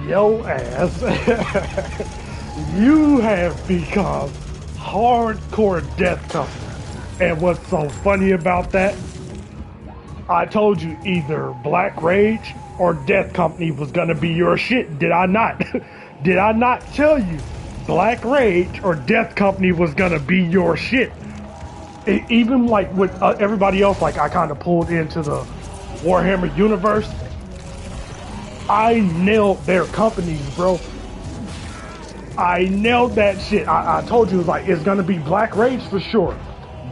Yo ass, you have become hardcore Death Company. And what's so funny about that, I told you either Black Rage or Death Company was gonna be your shit, did I not? Did I not tell you Black Rage or Death Company was gonna be your shit? Even like with everybody else, like I kind of pulled into the Warhammer universe, I nailed their companies, bro. I nailed that shit. I told you, like, it's gonna be Black Rage for sure.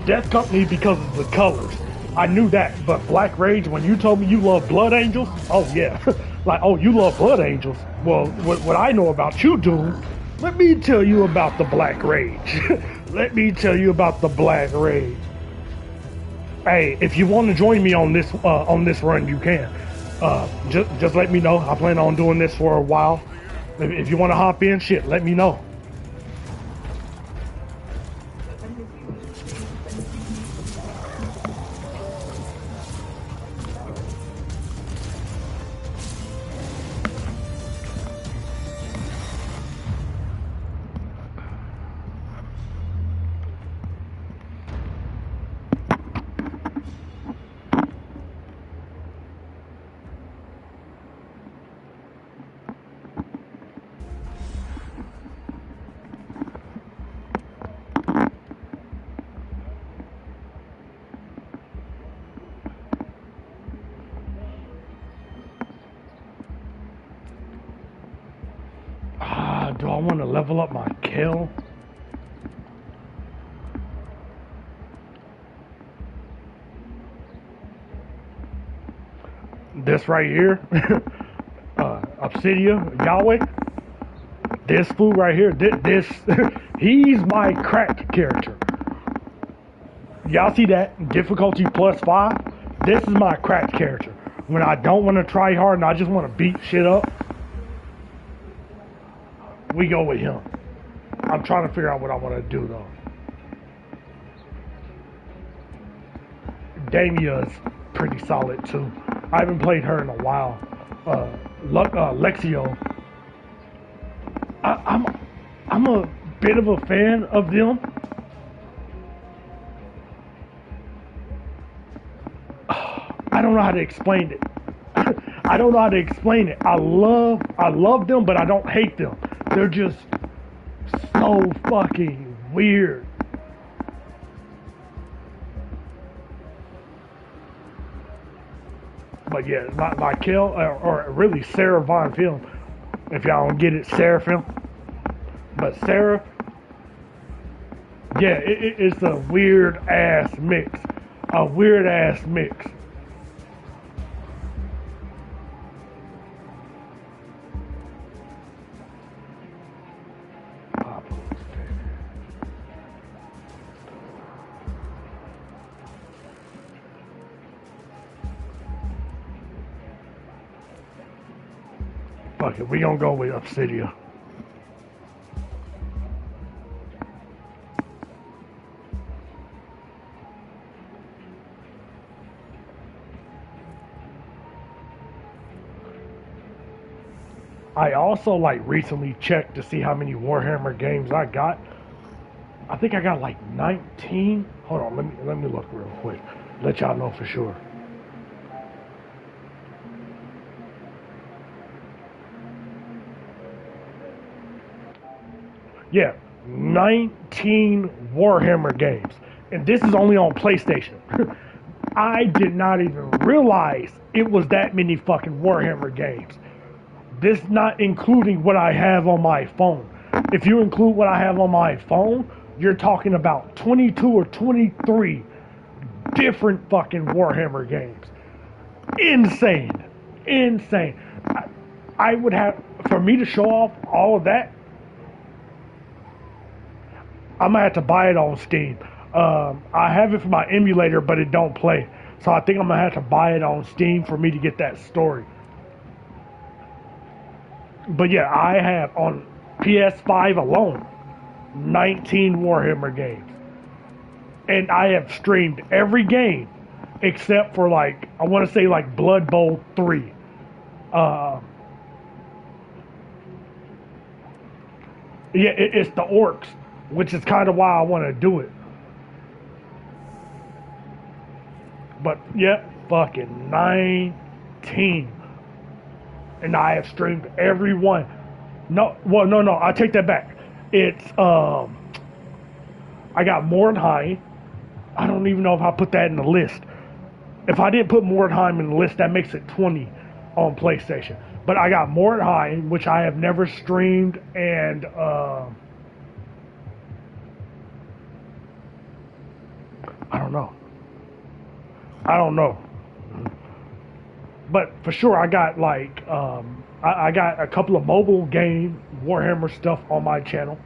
Death Company because of the colors. I knew that, but Black Rage, when you told me you love Blood Angels, oh yeah. Like, oh, you love Blood Angels. Well, what I know about you, Doom, let me tell you about the Black Rage. Let me tell you about the Black Rage. Hey, if you want to join me on this run, you can. Just let me know. I plan on doing this for a while. If you want to hop in, shit, let me know. Do I want to level up my Cull? This right here, Obsidia, Yahweh, this fool right here, this he's my cracked character. Y'all see that? Difficulty +5? This is my cracked character. When I don't want to try hard and I just want to beat shit up, we go with him. I'm trying to figure out what I want to do though. Damia's pretty solid too. I haven't played her in a while. LxKE. I'm a bit of a fan of them. I don't know how to explain it. I don't know how to explain it. I love them, but I don't hate them. They're just so fucking weird. But yeah, my Cull, or really Sarah Von Film, if y'all don't get it, Sarah Film. But Sarah, yeah, it's a weird ass mix. A weird ass mix. Fuck it, we gonna go with Obsidia. I also like recently checked to see how many Warhammer games I got. I think I got like 19. Hold on, let me look real quick. Let y'all know for sure. Yeah, 19 Warhammer games. And this is only on PlayStation. I did not even realize it was that many fucking Warhammer games. This not including what I have on my phone. If you include what I have on my phone, you're talking about 22 or 23 different fucking Warhammer games. Insane. Insane. I would have, for me to show off all of that, I'm gonna have to buy it on Steam. I have it for my emulator, but it don't play. So I think I'm gonna have to buy it on Steam for me to get that story. But yeah, I have on PS5 alone 19 Warhammer games. And I have streamed every game except for like, I want to say like Blood Bowl 3. Yeah, it's the orcs, which is kind of why I want to do it. But yeah, fucking 19, and I have streamed every one. No, well, no, I take that back. It's I got Mordheim. I don't even know if I put that in the list. If I didn't put Mordheim in the list, that makes it 20 on PlayStation. But I got Mordheim, which I have never streamed, and I don't know. But for sure, I got like I got a couple of mobile game Warhammer stuff on my channel,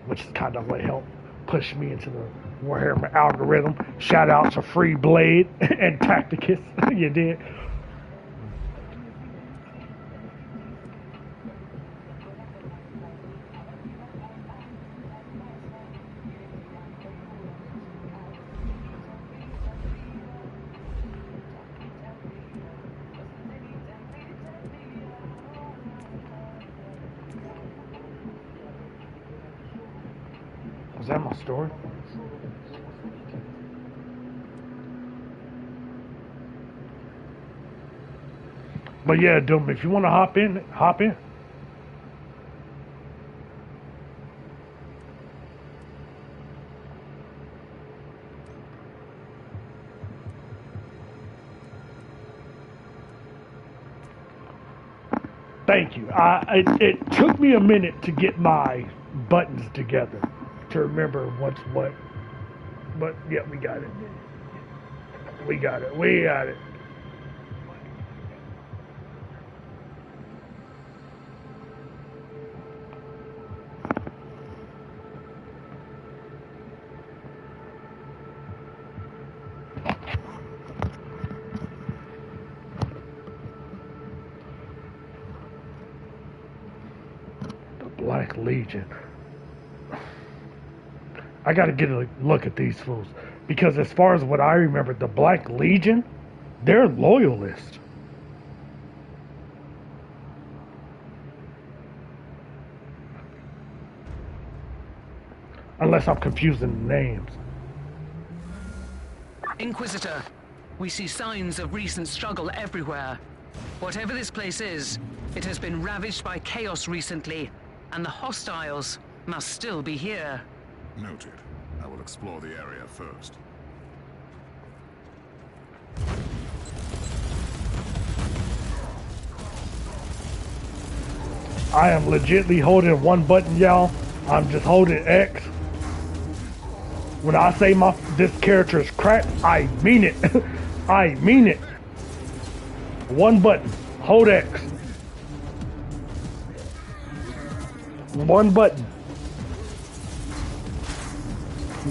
which is kind of what helped push me into the Warhammer algorithm. Shout out to Free Blade and Tacticus. You did. Was that my story? But yeah, Doom, if you want to hop in, hop in. Thank you. It took me a minute to get my buttons together to remember what's what. But yeah, we got it. We got it. We got it. Black Legion. I gotta get a look at these fools, because as far as what I remember, the Black Legion, they're loyalists. Unless I'm confusing the names. Inquisitor, we see signs of recent struggle everywhere. Whatever this place is, it has been ravaged by chaos recently, and the hostiles must still be here. Noted. I will explore the area first. I am legitly holding one button, y'all. I'm just holding X. When I say this character is crap, I mean it. I mean it. One button. Hold X. One button.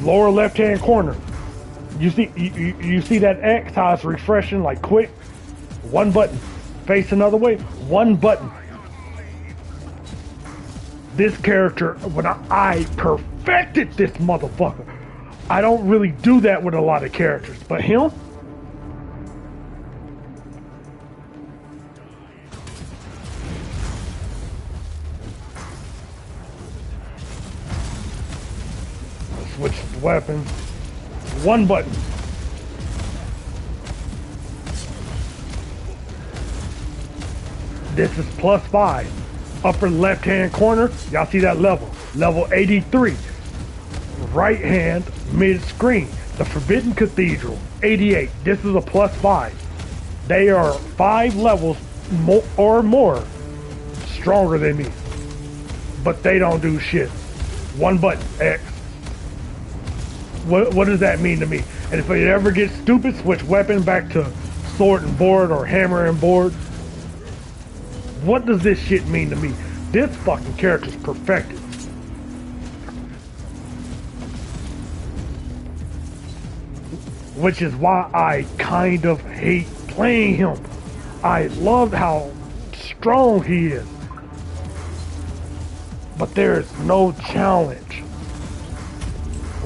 Lower left-hand corner. You see that X, how it's refreshing, like quick? One button. Face another way. One button. This character, when I perfected this motherfucker. I don't really do that with a lot of characters, but him? Switch weapons. One button. This is +5. Upper left hand corner. Y'all see that level? Level 83. Right hand mid screen. The Forbidden Cathedral. 88. This is a +5. They are 5 levels or more stronger than me. But they don't do shit. One button. X. What does that mean to me? And if it ever gets stupid, switch weapon back to sword and board or hammer and board. What does this shit mean to me? This fucking character's perfected. Which is why I kind of hate playing him. I love how strong he is. But there is no challenge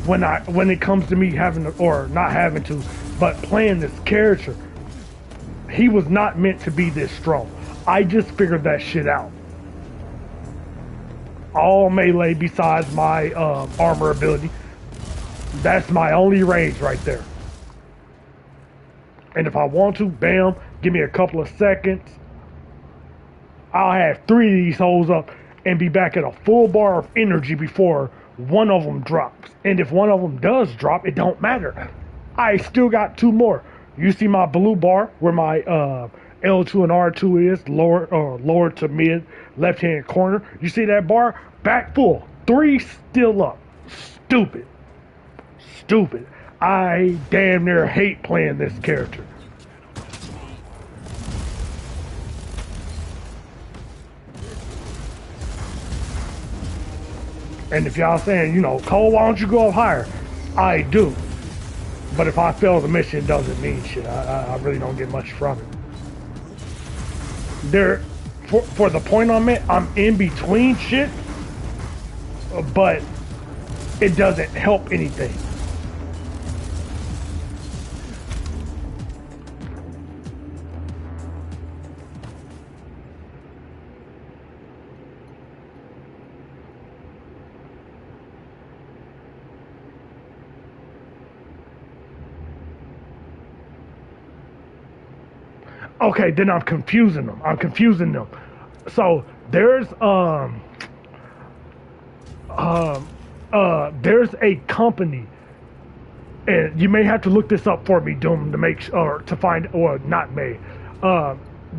when it comes to me having to, or not having to, but playing this character. He was not meant to be this strong. I just figured that shit out. all melee besides my armor ability. That's my only range right there. And if I want to, bam, give me a couple of seconds. I'll have 3 of these holes up and be back at a full bar of energy before one of them drops. And if one of them does drop, it don't matter. I still got 2 more. You see my blue bar where my L2 and R2 is, lower to mid left hand corner. You see that bar? Back full. 3 still up. Stupid. I damn near hate playing this character. And if y'all saying, you know, Cole, why don't you go up higher? I do. But if I fail the mission, it doesn't mean shit. I really don't get much from it. For the point I'm at, I'm in between shit, but it doesn't help anything. Okay, then I'm confusing them. So there's a company, and you may have to look this up for me, Doom, to make sure, to find, or not may.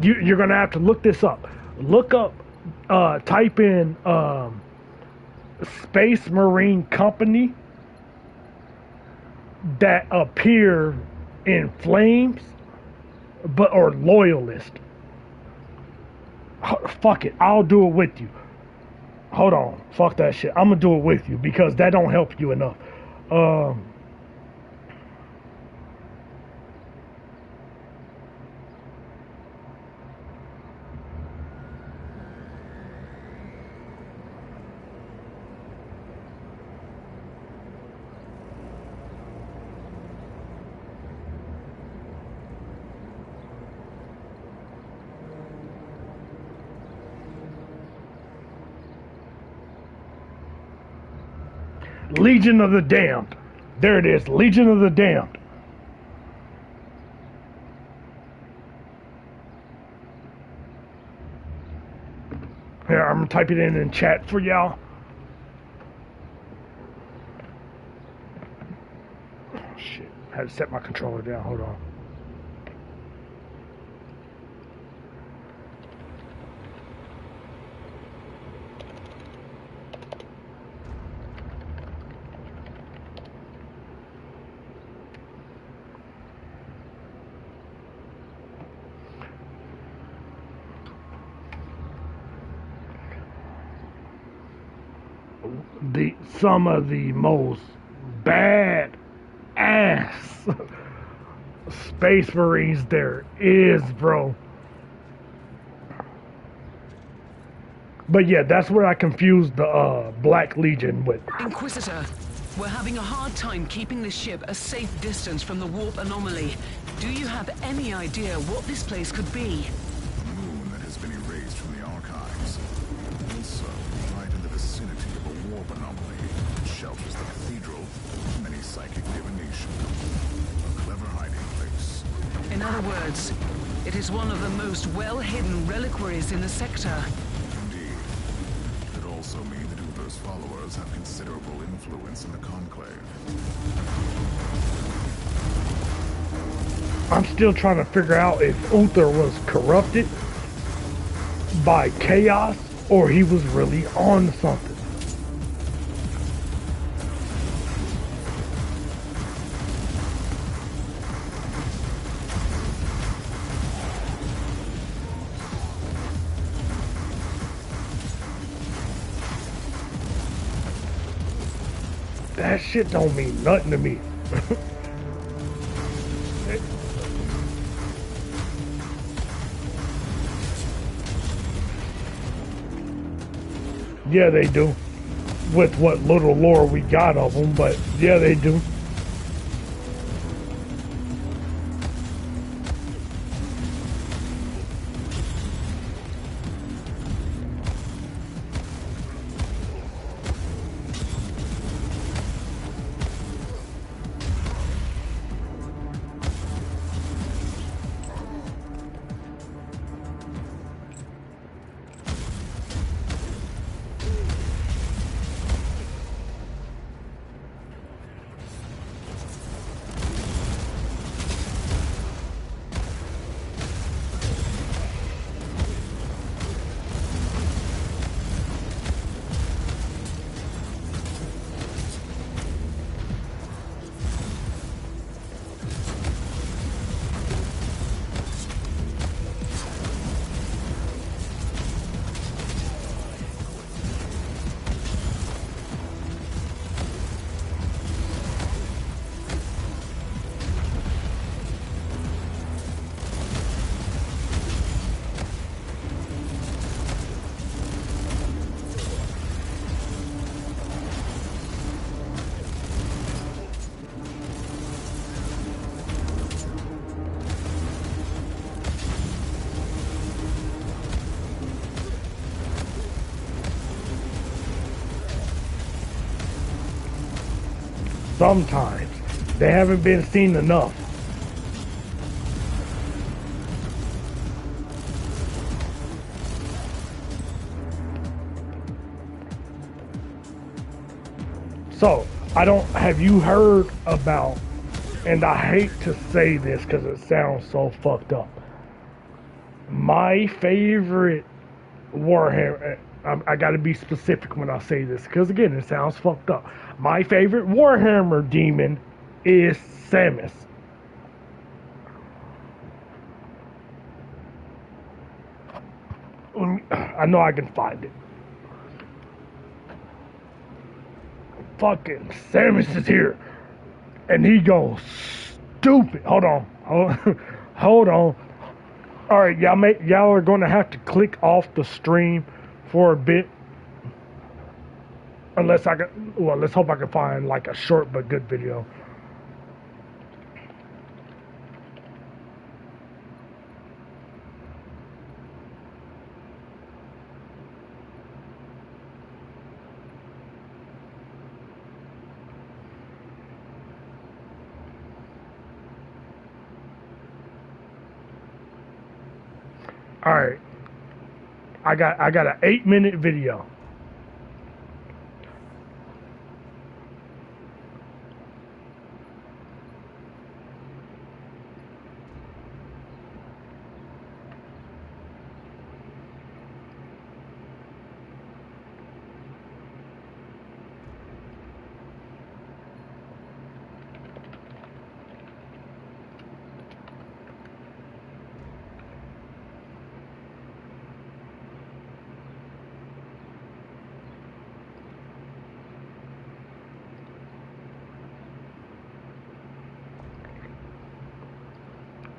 You're gonna have to look this up. Look up, type in Space Marine Company that appear in Flames. Or Loyalist. Fuck it, I'll do it with you. Hold on, fuck that shit. I'm gonna do it with you because that don't help you enough. Legion of the Damned. There it is, Legion of the Damned. Here, I'm gonna type it in chat for y'all. Oh, shit, I had to set my controller down, hold on. Some of the most bad ass Space Marines there is, bro. But yeah, that's where I confused the Black Legion with. Inquisitor, we're having a hard time keeping the ship a safe distance from the warp anomaly. Do you have any idea what this place could be? A moon that has been erased from the archives. Also, right in the vicinity of a warp anomaly. Shelters the cathedral, many psychic divination. A clever hiding place. In other words, it is one of the most well-hidden reliquaries in the sector. Indeed. It could also mean that Uther's followers have considerable influence in the Conclave. I'm still trying to figure out if Uther was corrupted by chaos or he was really on something. That shit don't mean nothing to me. Yeah, they do. With what little lore we got of them, but yeah, they do. sometimes. They haven't been seen enough. So, have you heard about, and I hate to say this because it sounds so fucked up, my favorite Warhammer, I gotta be specific when I say this because again, it sounds fucked up. My favorite Warhammer demon is Samus. I know I can find it. Fucking Samus is here. And he goes stupid. Hold on. Hold on. Alright, y'all are gonna have to click off the stream for a bit. Unless I can, well, let's hope I can find like a short but good video. Alright. I got an 8-minute video.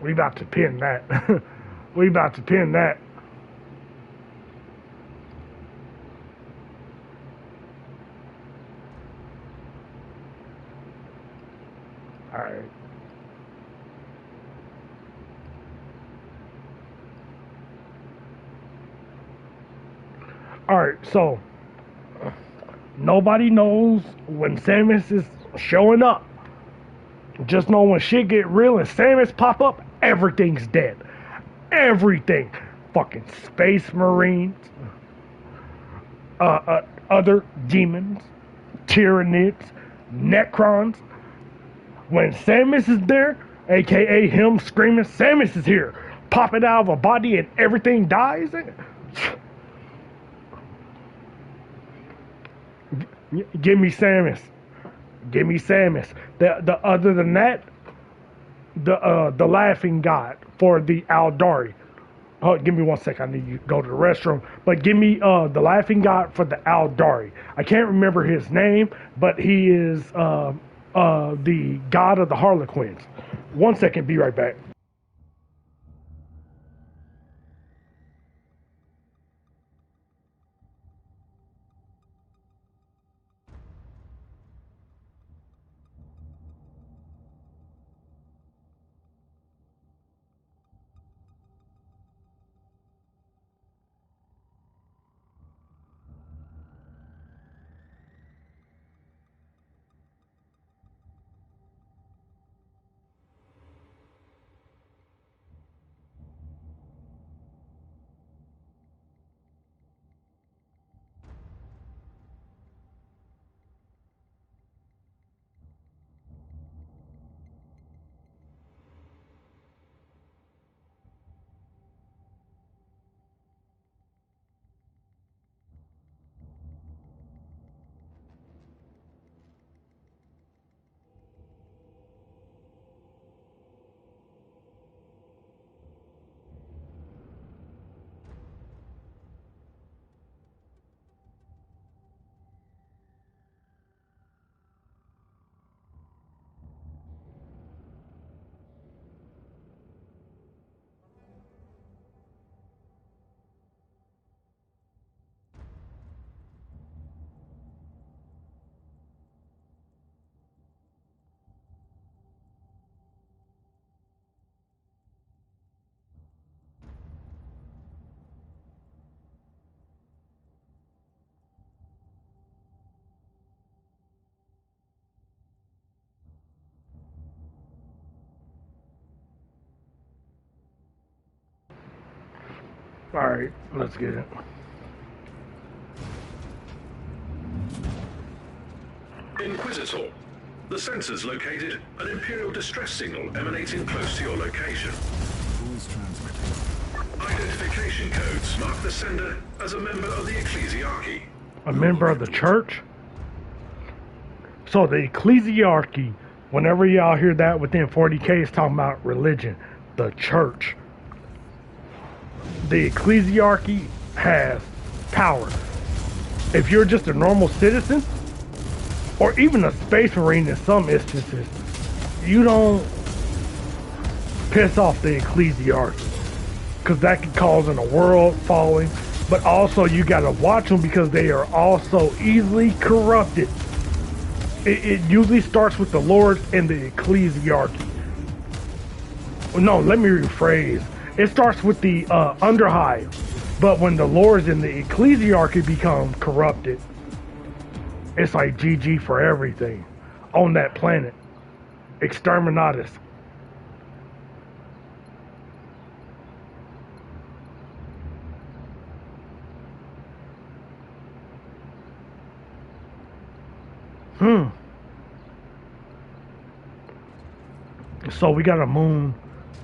We about to pin that. We about to pin that. Alright. Alright, so nobody knows when Samus is showing up. Just know when shit get real and Samus pop up, everything's dead. Everything. Fucking space marines, other demons, tyrannids, necrons. When Samus is there, aka him screaming, Samus is here, popping out of a body and everything dies. Give me Samus. Give me Samus. The other than that, the laughing god for the Aldari. Oh, give me 1 second. I need you to go to the restroom. But give me the laughing god for the Aldari. I can't remember his name, but he is the god of the Harlequins. 1 second. Be right back. Alright, let's get it. Inquisitor, the sensors located an Imperial distress signal emanating close to your location. Who is transmitting? Identification codes mark the sender as a member of the LxKE. A member of the church? So the LxKE, whenever y'all hear that within 40K, it's talking about religion, the church. The LxKE has power. If you're just a normal citizen, or even a space marine in some instances, you don't piss off the LxKE, because that could cause a world falling. But also you gotta watch them because they are also easily corrupted. It usually starts with the lords and the LxKE. No, let me rephrase. It starts with the underhive, but when the lords and the LxKE become corrupted, it's like GG for everything on that planet. Exterminatus. So we got a moon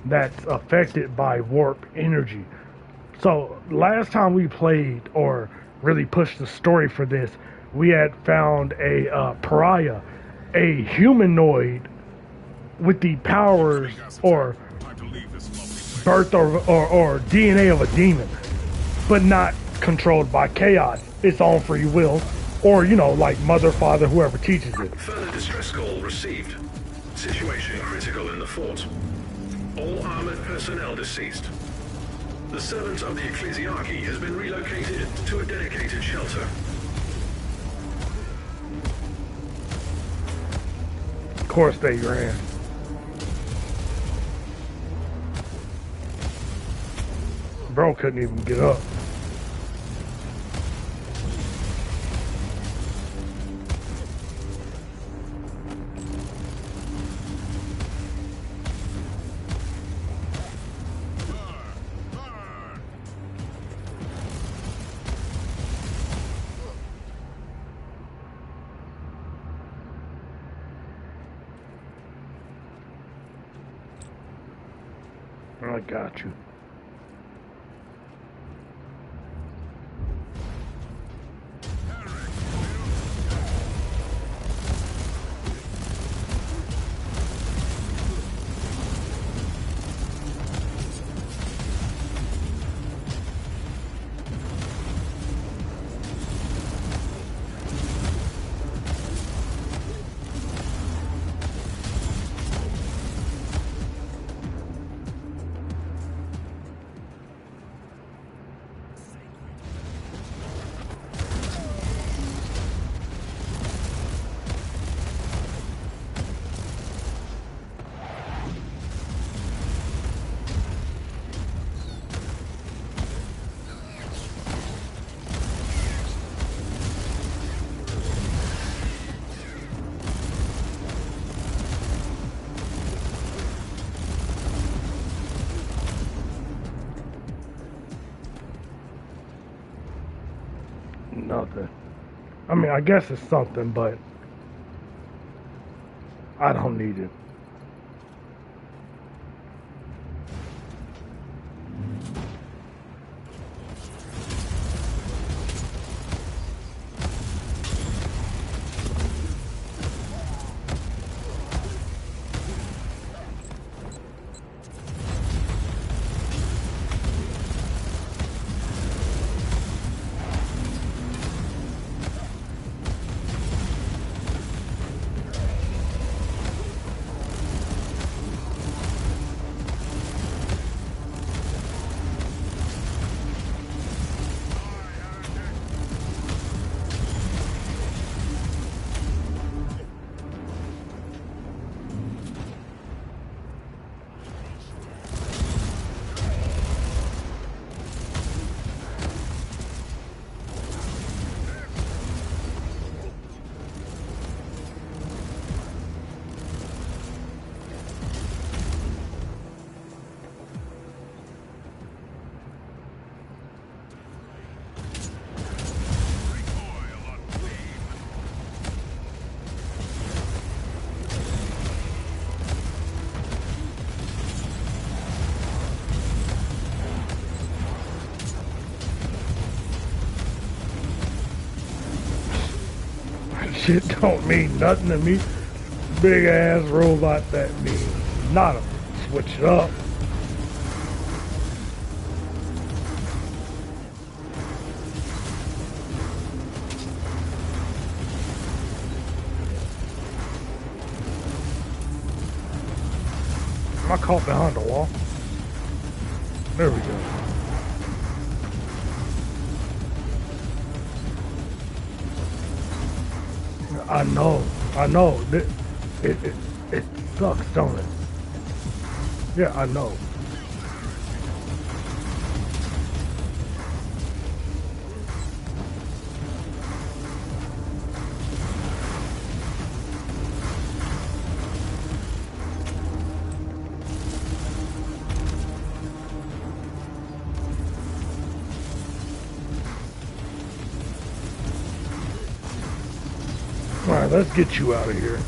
that's affected by warp energy. So last time we played or really pushed the story for this, we had found a pariah, a humanoid with the powers or birth or DNA of a demon, but not controlled by chaos. Its own free will, or like mother, father, whoever teaches it. Further distress call received. Situation critical in the fort. All armored personnel deceased. The servant of the LxKE has been relocated to a dedicated shelter. Of course they ran. Bro couldn't even get up. I got you. Nothing. I mean, I guess it's something, but I don't need it. shit don't mean nothing to me. Big ass robot that means nada. Switch it up. Am I caught behind the wall? There we go. I know. It sucks, don't it? Yeah, I know. Alright, let's get you out of here.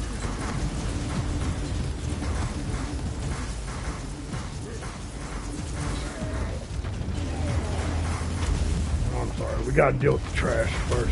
Oh, I'm sorry, we gotta deal with the trash first.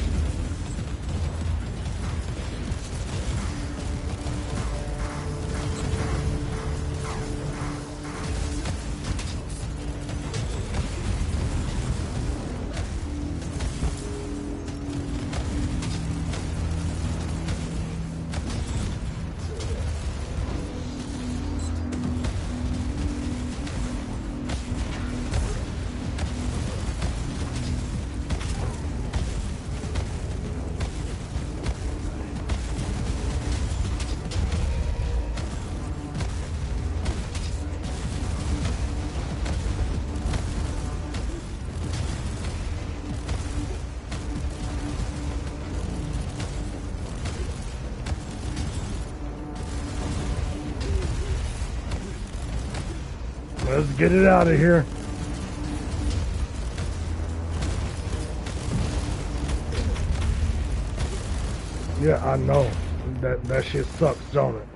Let's get it out of here. Yeah, I know. That shit sucks, don't it?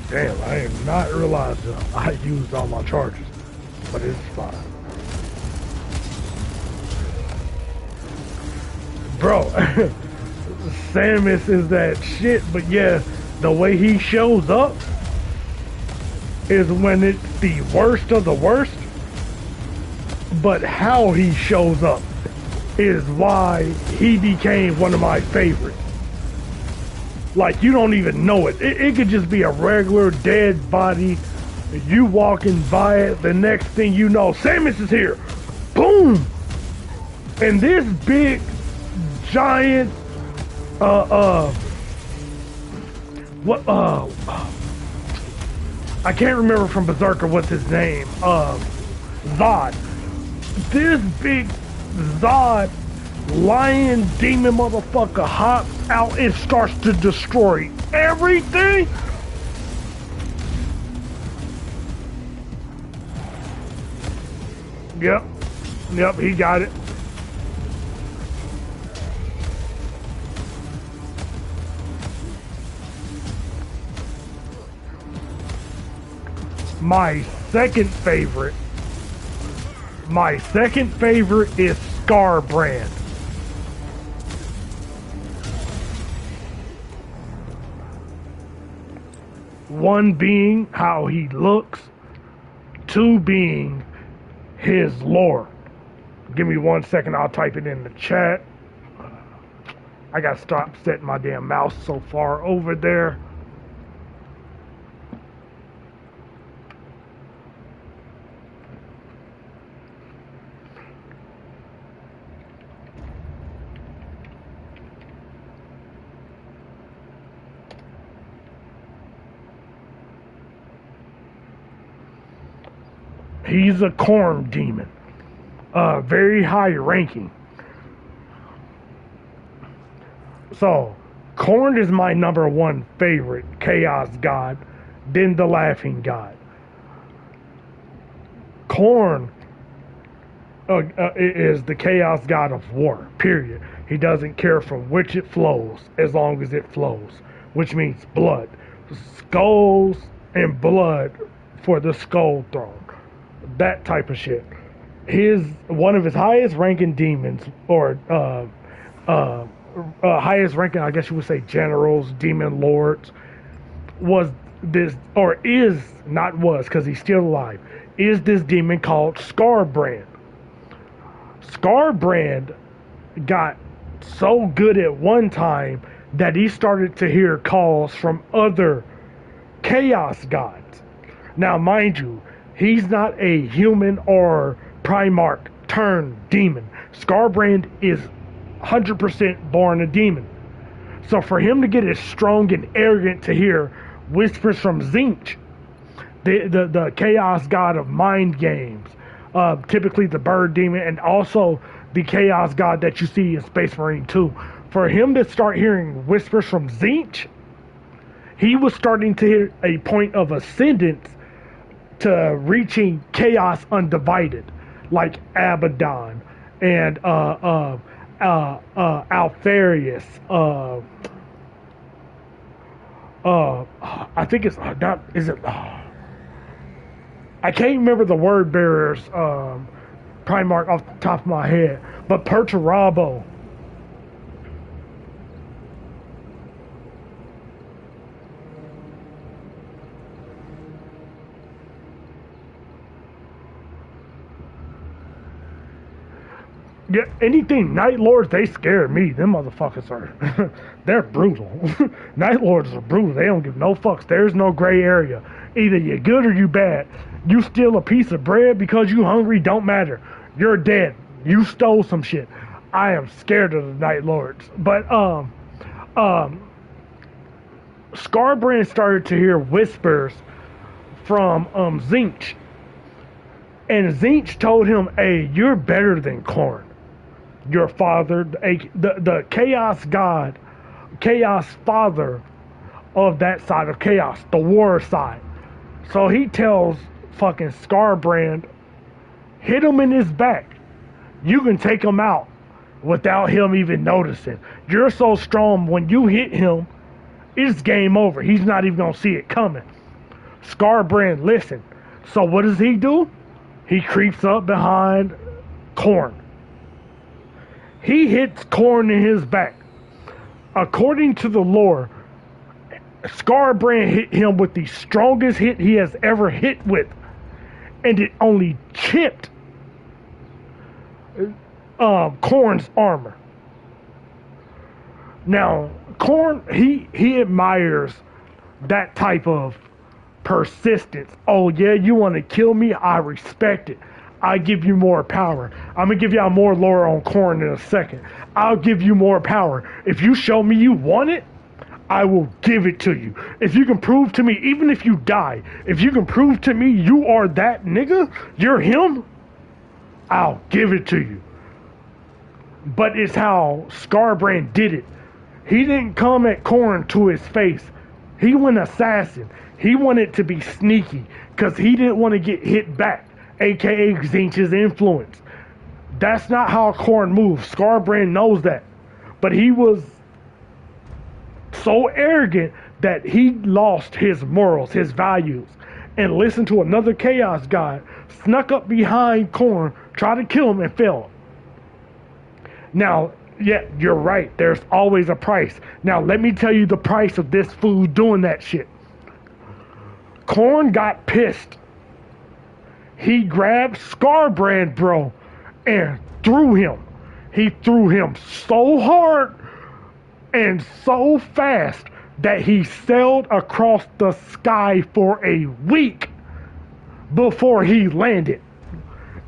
Damn, I did not realize I used all my charges, but it's fine. Bro, Samus is that shit, but yeah, the way he shows up is when it's the worst of the worst, but how he shows up is why he became one of my favorites. Like, you don't even know it. It could just be a regular dead body. You walking by it, the next thing you know, Samus is here. Boom! And this big, giant, I can't remember from Berserker what's his name. Zod. This big Zod lion demon motherfucker hops out and starts to destroy everything. Yep, he got it. My second favorite is Scarbrand. One being how he looks, two being his lore. Give me 1 second, I'll type it in the chat. I gotta stop setting my damn mouse so far over there. He's a corn demon. Very high ranking. So, Corn is my number one favorite chaos god, then the laughing god. Corn is the chaos god of war, period. He doesn't care from which it flows, as long as it flows, which means blood. Skulls and blood for the skull throne. That type of shit. One of his highest ranking demons, or highest ranking, I guess you would say, generals, demon lords, was this, or is, not was, because he's still alive, is this demon called Skarbrand. Skarbrand got so good at one time that he started to hear calls from other chaos gods. Now, mind you, he's not a human or Primarch turned demon. Skarbrand is 100% born a demon. So for him to get as strong and arrogant to hear whispers from Tzeentch, the chaos god of mind games, typically the bird demon, and also the chaos god that you see in Space Marine 2, for him to start hearing whispers from Tzeentch, he was starting to hit a point of ascendance to reaching chaos undivided, like Abaddon and Altharius. I think it's not. Is it? I can't remember the word bearers Primarch off the top of my head, but Perturabo. Yeah, anything Night Lords, they scare me. Them motherfuckers are, they're brutal. Night Lords are brutal. They don't give no fucks. There's no gray area. Either you're good or you bad. You steal a piece of bread because you hungry, don't matter. You're dead. You stole some shit. I am scared of the Night Lords. But, Skarbrand started to hear whispers from, Tzeentch. And Tzeentch told him, hey, you're better than Khorne. Your father, the chaos god, chaos father of that side of chaos, the war side. So he tells fucking Skarbrand, hit him in his back. You can take him out without him even noticing. You're so strong, when you hit him, it's game over. He's not even gonna see it coming. Skarbrand listened. So what does he do? He creeps up behind Khorne. He hits Khorne in his back. According to the lore, Skarbrand hit him with the strongest hit he has ever hit with, and it only chipped Khorne's armor. Now, Khorne, he admires that type of persistence. Oh yeah, you want to kill me? I respect it. I give you more power. I'm gonna give y'all more lore on Khorne in a second. I'll give you more power. If you show me you want it, I will give it to you. If you can prove to me, even if you die, if you can prove to me you are that nigga, you're him, I'll give it to you. But it's how Skarbrand did it. He didn't come at Khorne to his face. He went assassin. He wanted to be sneaky because he didn't want to get hit back, aka Tzeentch's influence. That's not how Khorne moves. Skarbrand knows that. But he was so arrogant that he lost his morals, his values, and listened to another chaos god, snuck up behind Khorne, tried to kill him, and failed. Now, yeah, you're right. There's always a price. Now, let me tell you the price of this fool doing that shit. Khorne got pissed. He grabbed Skarbrand, bro, and threw him. He threw him so hard, and so fast that he sailed across the sky for a week before he landed.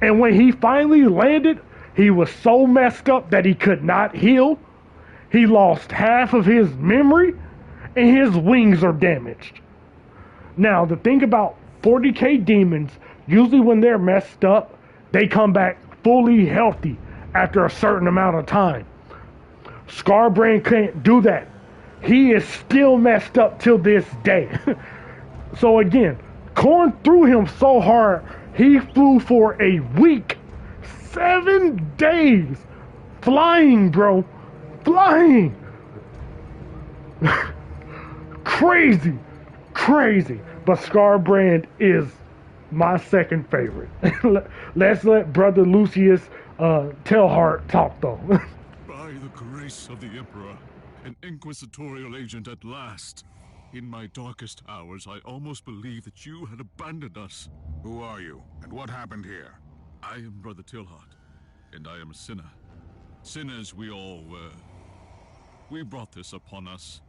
And when he finally landed, he was so messed up that he could not heal. He lost half of his memory, and his wings are damaged. Now, the thing about 40k demons, usually when they're messed up, they come back fully healthy after a certain amount of time. Scarbrand can't do that. He is still messed up till this day. So again, Khorne threw him so hard, he flew for a week. 7 days. Flying, bro. Flying. Crazy. Crazy. But Scarbrand is my second favorite. Let's let Brother Lucius Telhart talk, though. By the grace of the Emperor, an inquisitorial agent at last. In my darkest hours, I almost believed that you had abandoned us. Who are you, and what happened here? I am Brother Tilhart, and I am a sinner. Sinners we all were. We brought this upon us.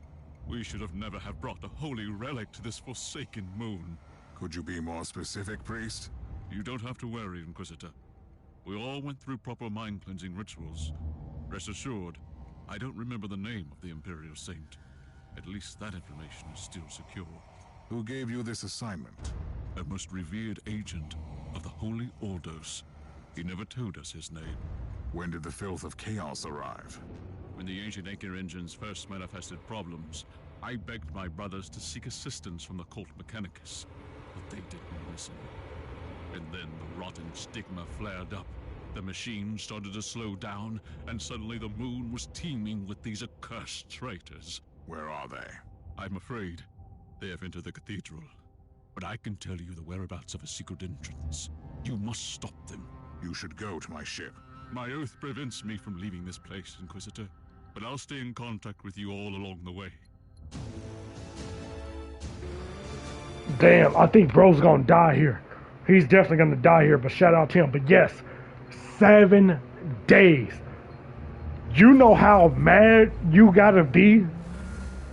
We should have never have brought a holy relic to this forsaken moon. Could you be more specific, priest? You don't have to worry, Inquisitor. We all went through proper mind-cleansing rituals. Rest assured, I don't remember the name of the Imperial Saint. At least that information is still secure. Who gave you this assignment? A most revered agent of the Holy Ordos. He never told us his name. When did the filth of chaos arrive? When the ancient Anchor engines first manifested problems, I begged my brothers to seek assistance from the Cult Mechanicus, but they didn't listen. And then the rotten stigma flared up. The machine started to slow down, and suddenly the moon was teeming with these accursed traitors. Where are they? I'm afraid they have entered the cathedral. But I can tell you the whereabouts of a secret entrance. You must stop them. You should go to my ship. My oath prevents me from leaving this place, Inquisitor. But I'll stay in contact with you all along the way. Damn, I think bro's gonna die here. He's definitely gonna die here, but shout out to him. But yes, 7 days. You know how mad you gotta be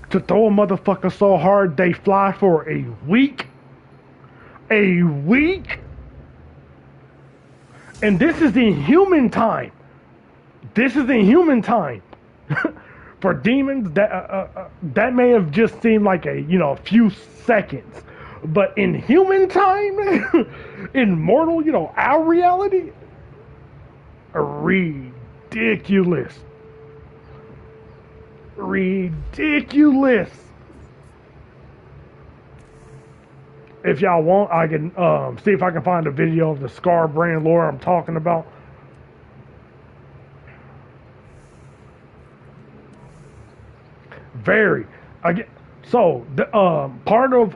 to throw a motherfucker so hard they fly for a week? A week? And this is in human time. This is in human time. For demons, that may have just seemed like a few seconds. But in human time, in mortal, our reality, ridiculous. Ridiculous. If y'all want, I can see if I can find a video of the Scarbrand lore I'm talking about. Very. So the part of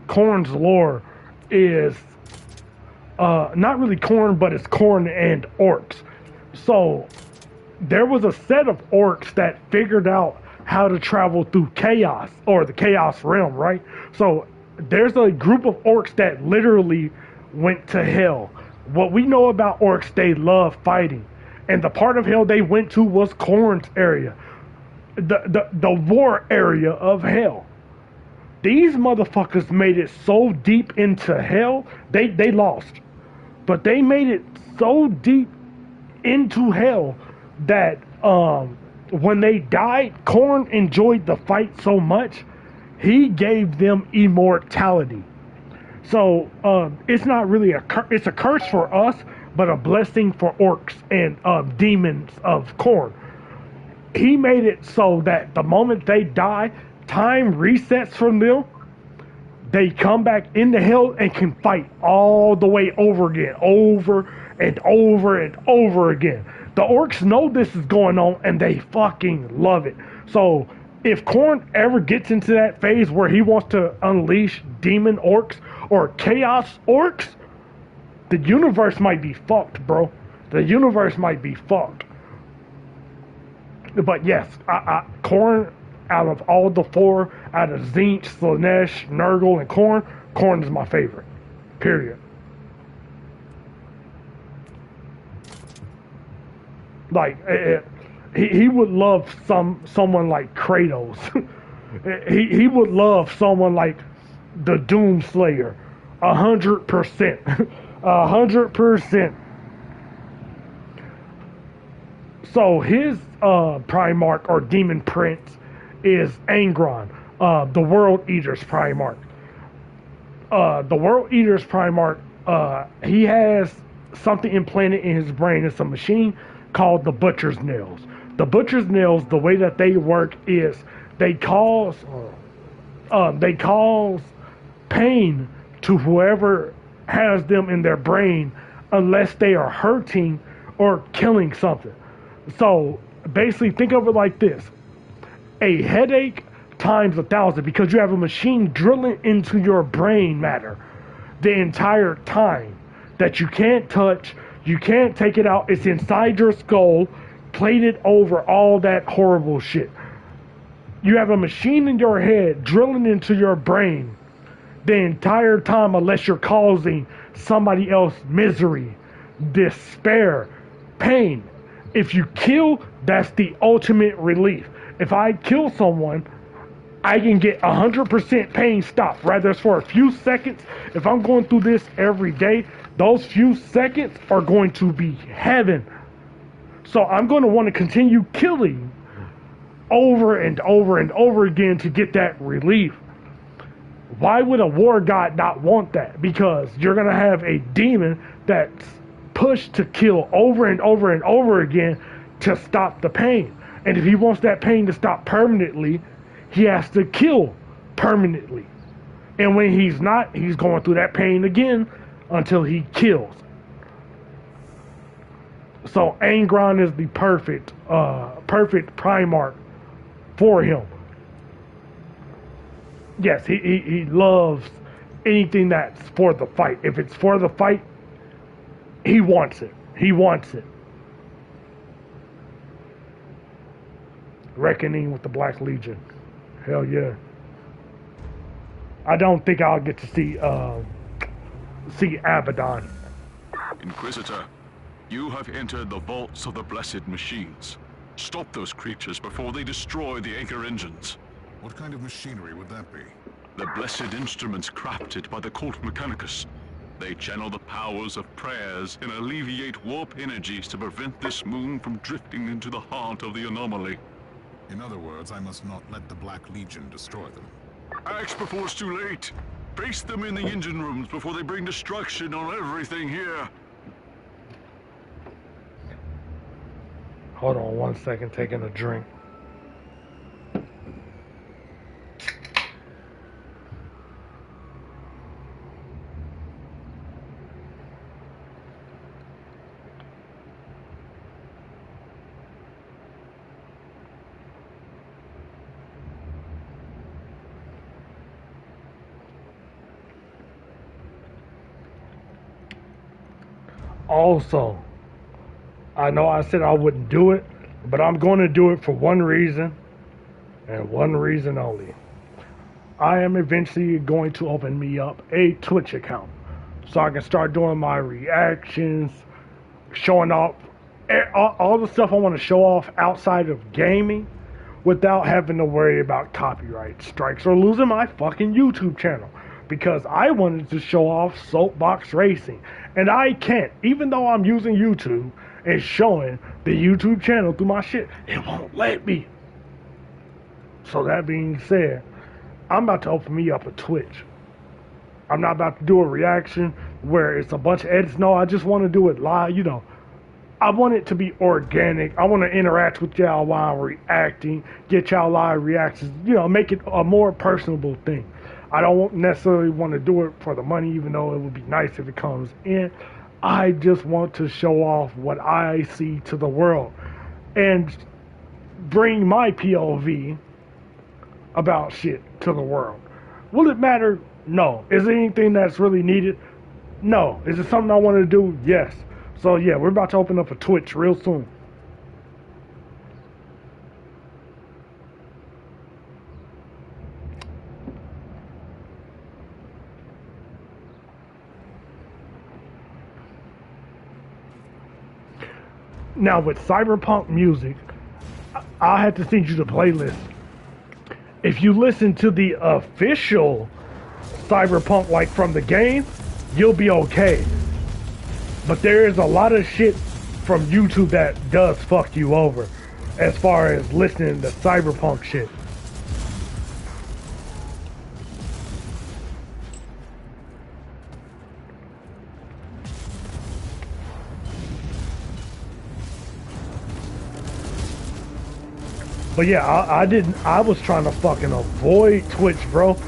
Khorne's lore is not really Khorne, but it's Khorne and orcs. So there was a set of orcs that figured out how to travel through chaos, or the chaos realm, right? So there's a group of orcs that literally went to hell. What we know about orcs, they love fighting. And the part of hell they went to was Khorne's area. The war area of hell. These motherfuckers made it so deep into hell, they lost. But they made it so deep into hell that when they died, Khorne enjoyed the fight so much, he gave them immortality. So it's not really it's a curse for us, but a blessing for orcs and demons of Khorne. He made it so that the moment they die, time resets from them. They come back into hell and can fight all the way over again, over and over and over again. The orcs know this is going on and they fucking love it. So if Khorne ever gets into that phase where he wants to unleash demon orcs or chaos orcs, the universe might be fucked, bro. The universe might be fucked. But yes, Khorne, out of all the four, out of Tzeentch, Slaanesh, Nurgle, and Khorne is my favorite. Period. Like, He would love someone like Kratos. he would love someone like the Doomslayer. 100%. 100%. So his Primarch or Demon Prince is Angron, the World Eater's Primarch. The World Eater's Primarch, he has something implanted in his brain. It's a machine called the Butcher's Nails. The Butcher's Nails, the way that they work is they cause pain to whoever has them in their brain unless they are hurting or killing something. So basically think of it like this. A headache times 1,000, because you have a machine drilling into your brain matter the entire time that you can't touch, you can't take it out. It's inside your skull, plated over all that horrible shit. You have a machine in your head drilling into your brain the entire time unless you're causing somebody else misery, despair, pain. If you kill, that's the ultimate relief. If I kill someone, I can get 100% pain stopped, whether it's for a few seconds. If I'm going through this every day, those few seconds are going to be heaven. So I'm going to want to continue killing over and over and over again to get that relief. Why would a war god not want that? Because you're going to have a demon that's pushed to kill over and over and over again to stop the pain. And if he wants that pain to stop permanently, he has to kill permanently. And when he's not, he's going through that pain again until he kills. So Angron is the perfect Primarch for him. Yes, he loves anything that's for the fight. If it's for the fight, he wants it. He wants it. Reckoning with the Black Legion. Hell yeah. I don't think I'll get to see Abaddon. Inquisitor, you have entered the vaults of the Blessed Machines. Stop those creatures before they destroy the anchor engines. What kind of machinery would that be? The blessed instruments crafted by the Cult Mechanicus. They channel the powers of prayers and alleviate warp energies to prevent this moon from drifting into the heart of the anomaly. In other words, I must not let the Black Legion destroy them. Act before it's too late. Face them in the engine rooms before they bring destruction on everything here. Hold on 1 second, taking a drink. Also, I know I said I wouldn't do it, but I'm going to do it for one reason, and one reason only. I am eventually going to open me up a Twitch account so I can start doing my reactions, showing off all the stuff I want to show off outside of gaming without having to worry about copyright strikes or losing my fucking YouTube channel. Because I wanted to show off soapbox racing, and I can't. Even though I'm using YouTube and showing the YouTube channel through my shit, it won't let me. So that being said, I'm about to open me up a Twitch. I'm not about to do a reaction where it's a bunch of edits. No, I just want to do it live. You know, I want it to be organic. I want to interact with y'all while I'm reacting, get y'all live reactions, you know, make it a more personable thing. I don't necessarily want to do it for the money, even though it would be nice if it comes in. I just want to show off what I see to the world and bring my POV about shit to the world. Will it matter? No. Is it anything that's really needed? No. Is it something I want to do? Yes. So yeah, we're about to open up a Twitch real soon. Now with cyberpunk music, I had to send you the playlist. If you listen to the official Cyberpunk, like from the game, you'll be okay. But there is a lot of shit from YouTube that does fuck you over as far as listening to Cyberpunk shit. But yeah, I was trying to fucking avoid Twitch, bro.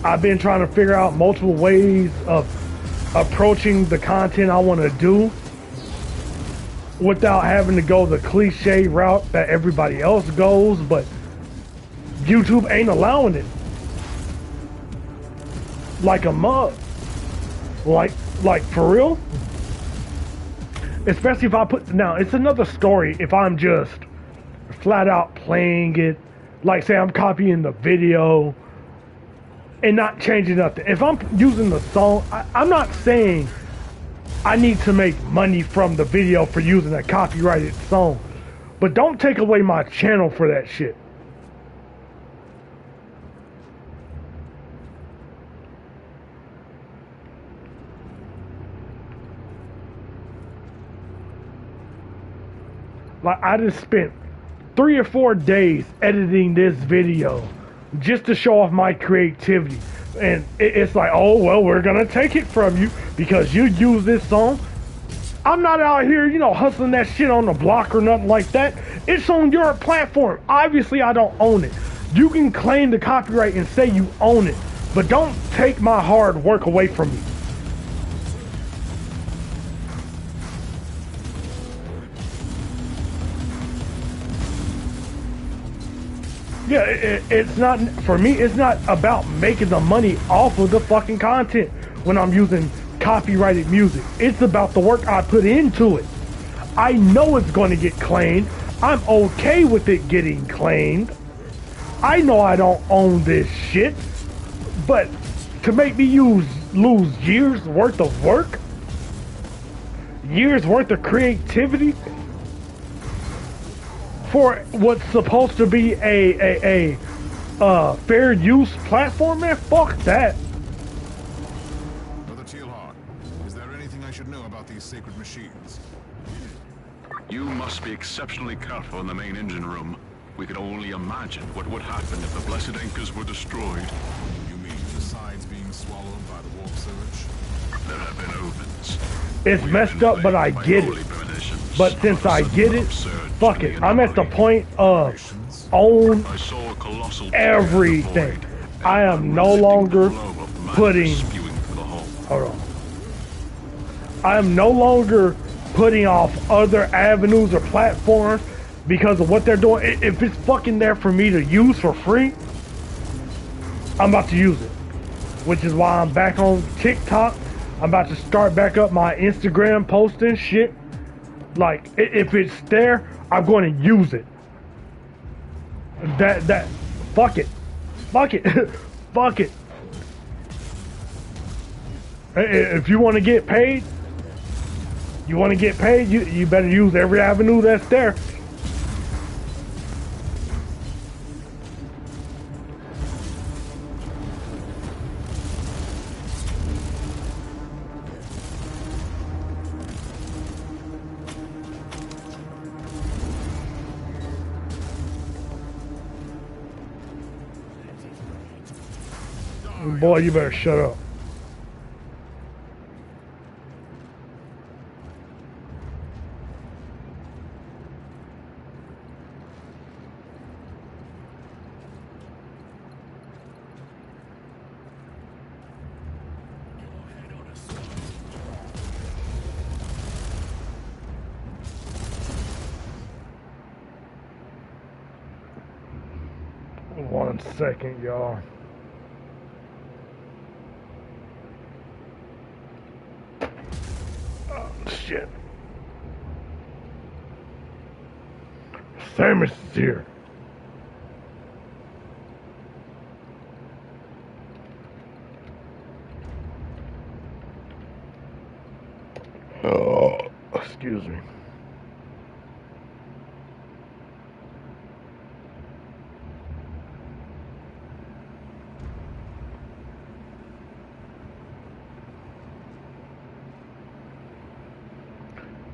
I've been trying to figure out multiple ways of approaching the content I want to do without having to go the cliche route that everybody else goes, but YouTube ain't allowing it. Like a mug. Like for real? Especially if I put, now it's another story if I'm just flat out playing it, like say I'm copying the video and not changing nothing. If I'm using the song, I'm not saying I need to make money from the video for using a copyrighted song, but don't take away my channel for that shit. Like, I just spent 3 or 4 days editing this video just to show off my creativity. And it's like, oh, well, we're gonna take it from you because you use this song. I'm not out here, you know, hustling that shit on the block or nothing like that. It's on your platform. Obviously, I don't own it. You can claim the copyright and say you own it, but don't take my hard work away from me. Yeah, it's not, for me, it's not about making the money off of the fucking content when I'm using copyrighted music. It's about the work I put into it. I know it's going to get claimed. I'm okay with it getting claimed. I know I don't own this shit, but to make me lose years worth of work, years worth of creativity, for what's supposed to be a fair use platform, man, fuck that. Brother Tealhawk, is there anything I should know about these sacred machines? You must be exceptionally careful in the main engine room. We can only imagine what would happen if the blessed anchors were destroyed. You mean the sides being swallowed by the warp surge? There have been omens. It's messed up, but I get it. But since I get it, fuck it. I'm at the point of own everything. I am no longer putting, hold on. I am no longer putting off other avenues or platforms because of what they're doing. If it's fucking there for me to use for free, I'm about to use it. Which is why I'm back on TikTok. I'm about to start back up my Instagram posting shit. Like, if it's there, I'm going to use it. Fuck it. Fuck it. Fuck it. If you want to get paid, you better use every avenue that's there. Boy, you better shut up. One second, y'all. Shit. Samus is here. Oh, excuse me.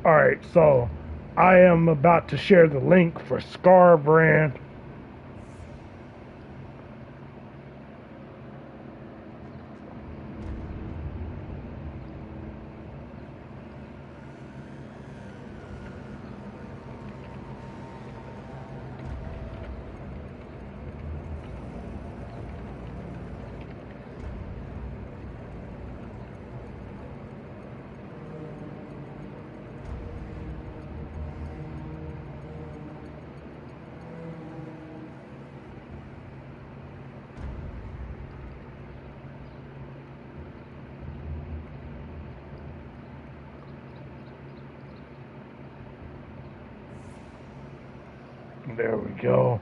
Alright, so I am about to share the link for Scar brand. There we go.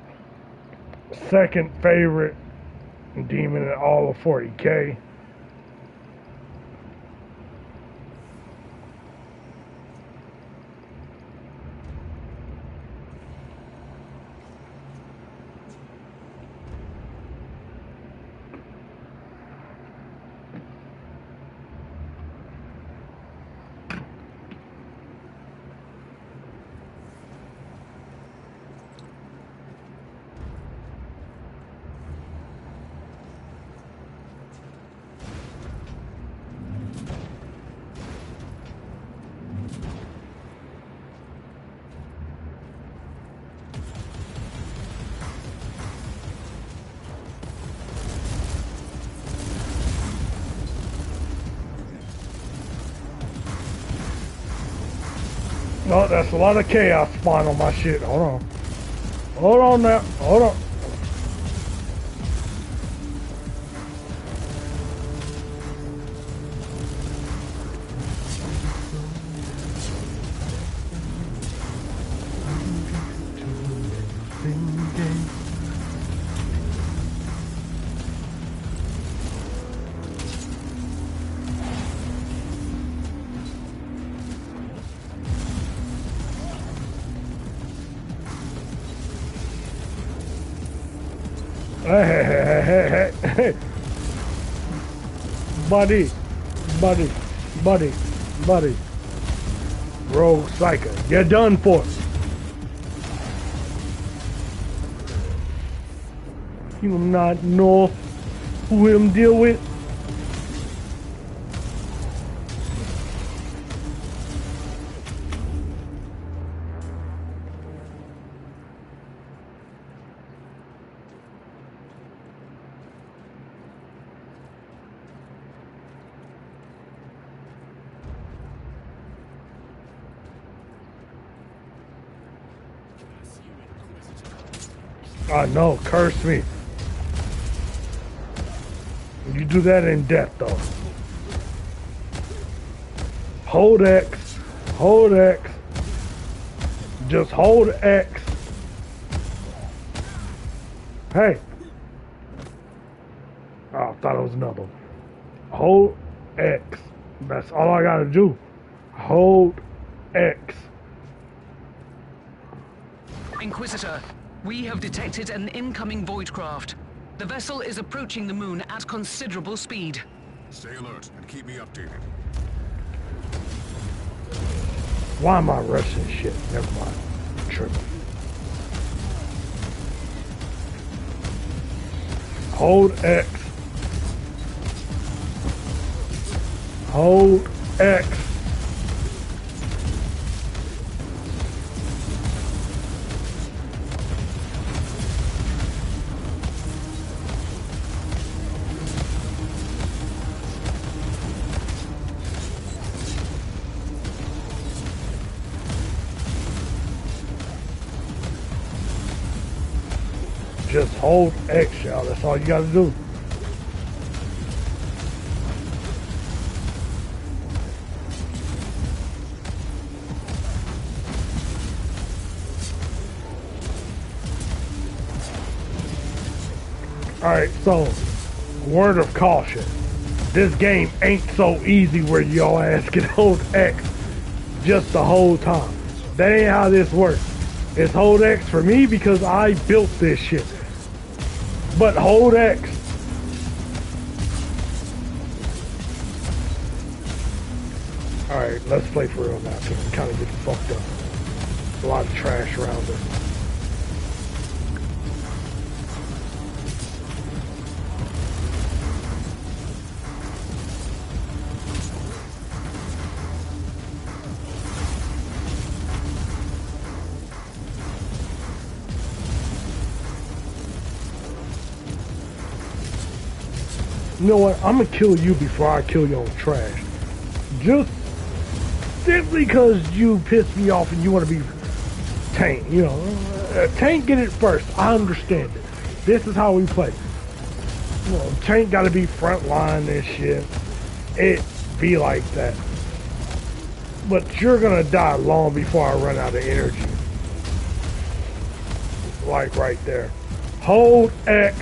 Second favorite demon in all of 40K. No, that's a lot of chaos spawn on my shit. Hold on. Hold on now. Hold on. Hey. Buddy. Rogue Psycho, you're done for. You do not know who him deal with? I know, curse me. You do that in death, though. Hold X. Hold X. Just hold X. Hey. Oh, I thought it was another one. Hold X. That's all I gotta do. Hold X. Inquisitor, we have detected an incoming void craft. The vessel is approaching the moon at considerable speed. Stay alert and keep me updated. Why am I rushing shit? Never mind. I'm tripping. Hold X. Hold X. Just hold X, y'all. That's all you gotta do. Alright, so, word of caution. This game ain't so easy where y'all ass can hold X just the whole time. That ain't how this works. It's hold X for me because I built this shit. But hold X. Alright, let's play for real now, because we kind of get fucked up. A lot of trash around us. You know what? I'm gonna kill you before I kill your own trash. Just simply because you pissed me off and you want to be Tank. You know, Tank get it first. I understand it. This is how we play. You know, Tank got to be front line and shit. It be like that. But you're gonna die long before I run out of energy. Like right there. Hold X.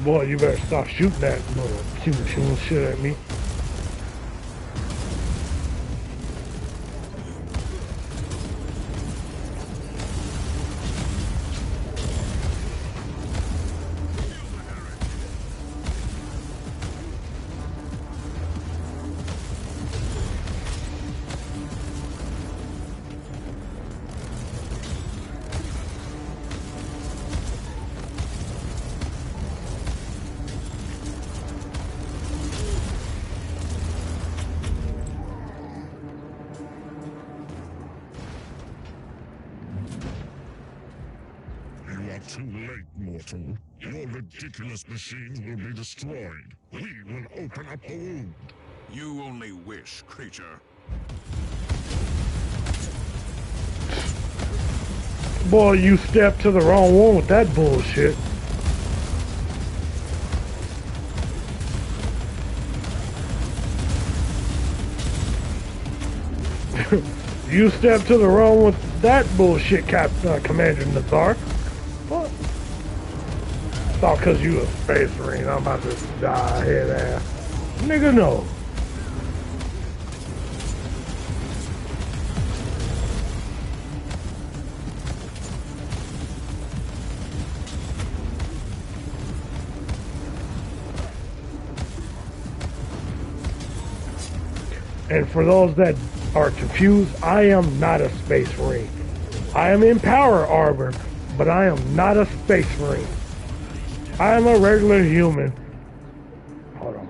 Boy, you better stop shooting that little human shit at me. Too late, mortal. Your ridiculous machines will be destroyed. We will open up a wound. You only wish, creature. Boy, you stepped to the wrong one with that bullshit. You stepped to the wrong one with that bullshit, Commander Nazar. What? Thought because you a space marine, I'm about to die head ass. Nigga, no. And for those that are confused, I am not a space marine. I am in power armor, but I am not a space marine. I am a regular human. Hold on.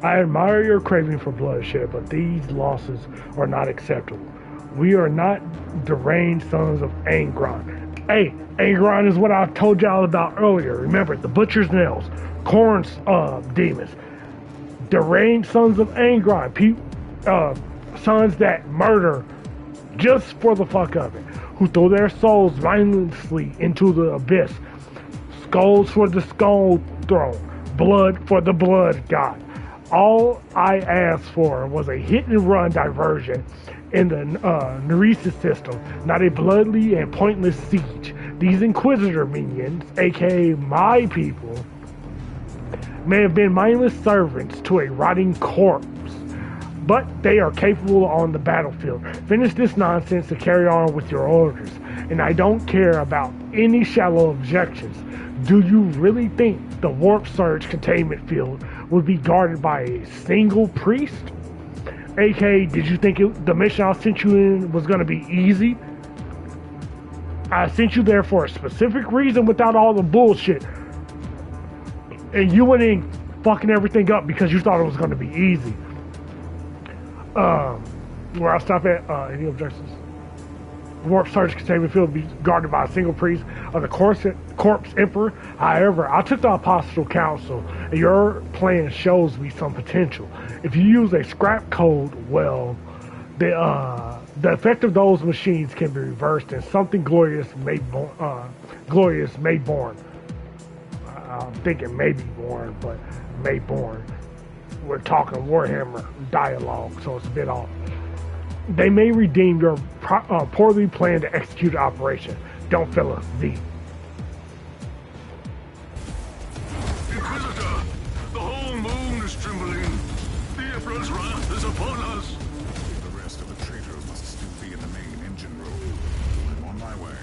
I admire your craving for bloodshed, but these losses are not acceptable. We are not deranged sons of Angron. Hey, Angron is what I told y'all about earlier. Remember, the Butcher's Nails, Korn's demons. Deranged sons of Angron. Sons that murder just for the fuck of it. Who throw their souls mindlessly into the abyss. Skulls for the skull throne. Blood for the blood god. All I asked for was a hit-and-run diversion in the Neresis system, not a bloody and pointless siege. These Inquisitor minions, aka my people, may have been mindless servants to a rotting corpse, but they are capable on the battlefield. Finish this nonsense and carry on with your orders, and I don't care about any shallow objections. Do you really think the warp surge containment field would be guarded by a single priest? AK, did you think the mission I sent you in was going to be easy? I sent you there for a specific reason without all the bullshit. And you went in fucking everything up because you thought it was going to be easy. Where I stop at, any objections? Warp surge containment field will be guarded by a single priest of the corpse emperor. However, I took the Apostle Council, and your plan shows me some potential. If you use a scrap code, well, the effect of those machines can be reversed, and something glorious may born. I'm thinking maybe born, but may born. We're talking Warhammer dialogue, so it's a bit off. They may redeem your poorly planned to execute operation. Don't fill us, Z. Inquisitor, the whole moon is trembling. The Emperor's wrath is upon us. The rest of the traitors must still be in the main engine room. I'm on my way.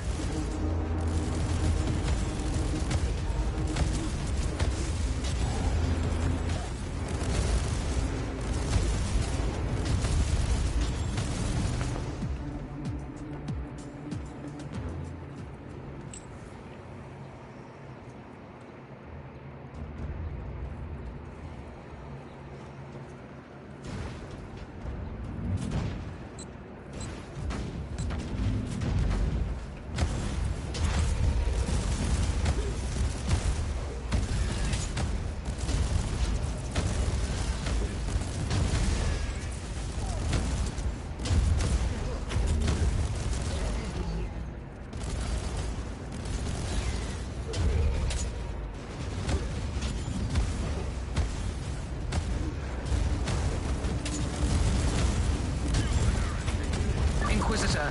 Inquisitor,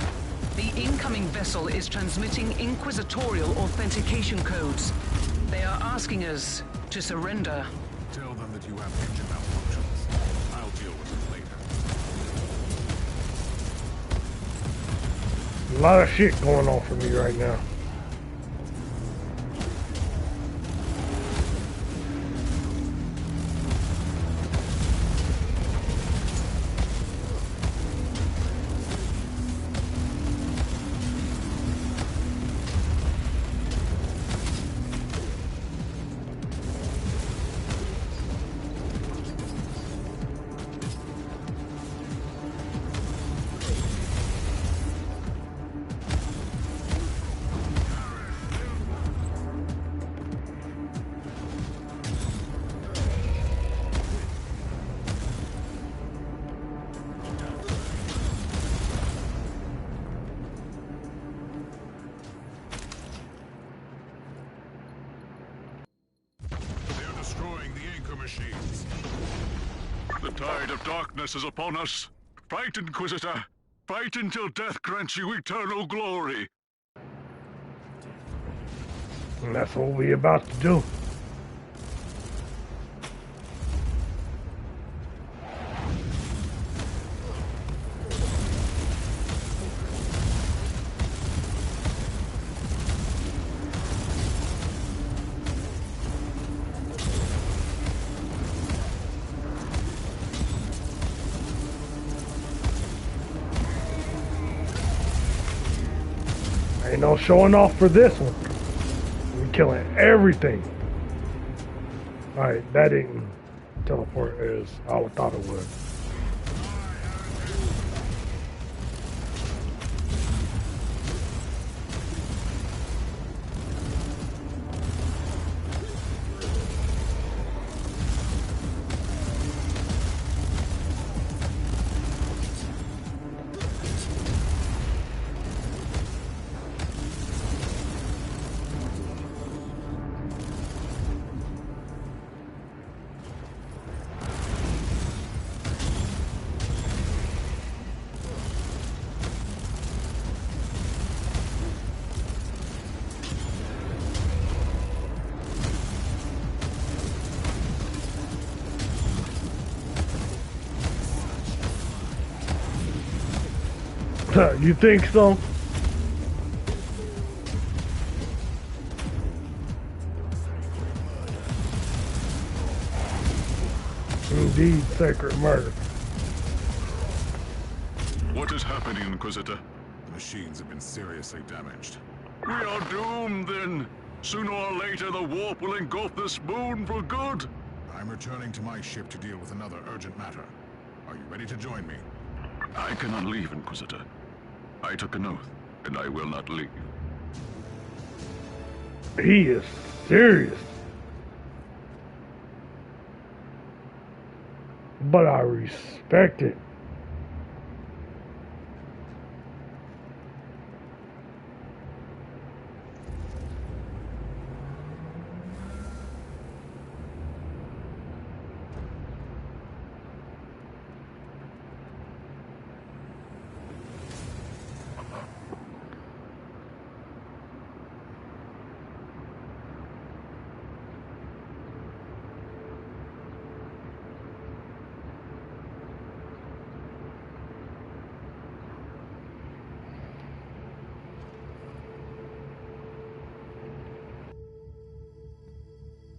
the incoming vessel is transmitting inquisitorial authentication codes. They are asking us to surrender. Tell them that you have engine malfunctions. I'll deal with it later. A lot of shit going on for me right now. Machines. The tide of darkness is upon us. Fight, Inquisitor. Fight until death grants you eternal glory. And that's what we're about to do. Ain't no showing off for this one. We're killing everything. Alright, that didn't teleport as I thought it would. You think so? Indeed, sacred murder. What is happening, Inquisitor? The machines have been seriously damaged. We are doomed, then. Sooner or later, the warp will engulf this moon for good. I'm returning to my ship to deal with another urgent matter. Are you ready to join me? I cannot leave, Inquisitor. I took an oath, and I will not leave. He is serious. But I respect it.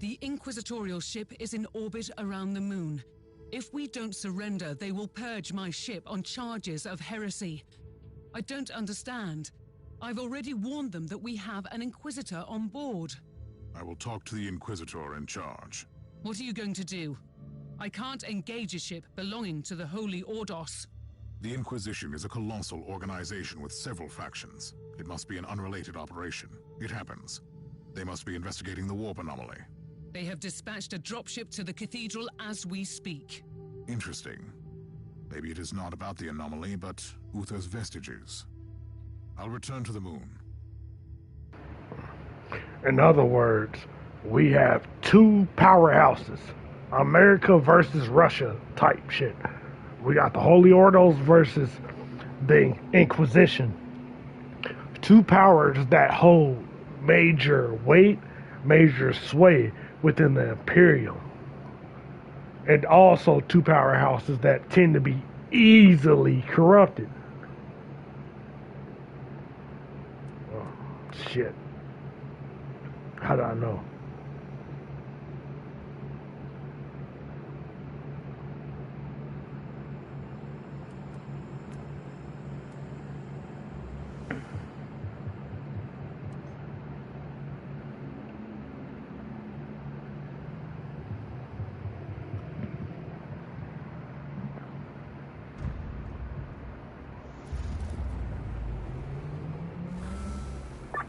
The Inquisitorial ship is in orbit around the moon. If we don't surrender, they will purge my ship on charges of heresy. I don't understand. I've already warned them that we have an Inquisitor on board. I will talk to the Inquisitor in charge. What are you going to do? I can't engage a ship belonging to the Holy Ordos. The Inquisition is a colossal organization with several factions. It must be an unrelated operation. It happens. They must be investigating the warp anomaly. They have dispatched a dropship to the cathedral as we speak. Interesting. Maybe it is not about the anomaly, but Uther's vestiges. I'll return to the moon. In other words, we have two powerhouses. America versus Russia type shit. We got the Holy Ordos versus the Inquisition. Two powers that hold major weight, major sway within the Imperium. And also two powerhouses that tend to be easily corrupted. Oh, shit. How do I know?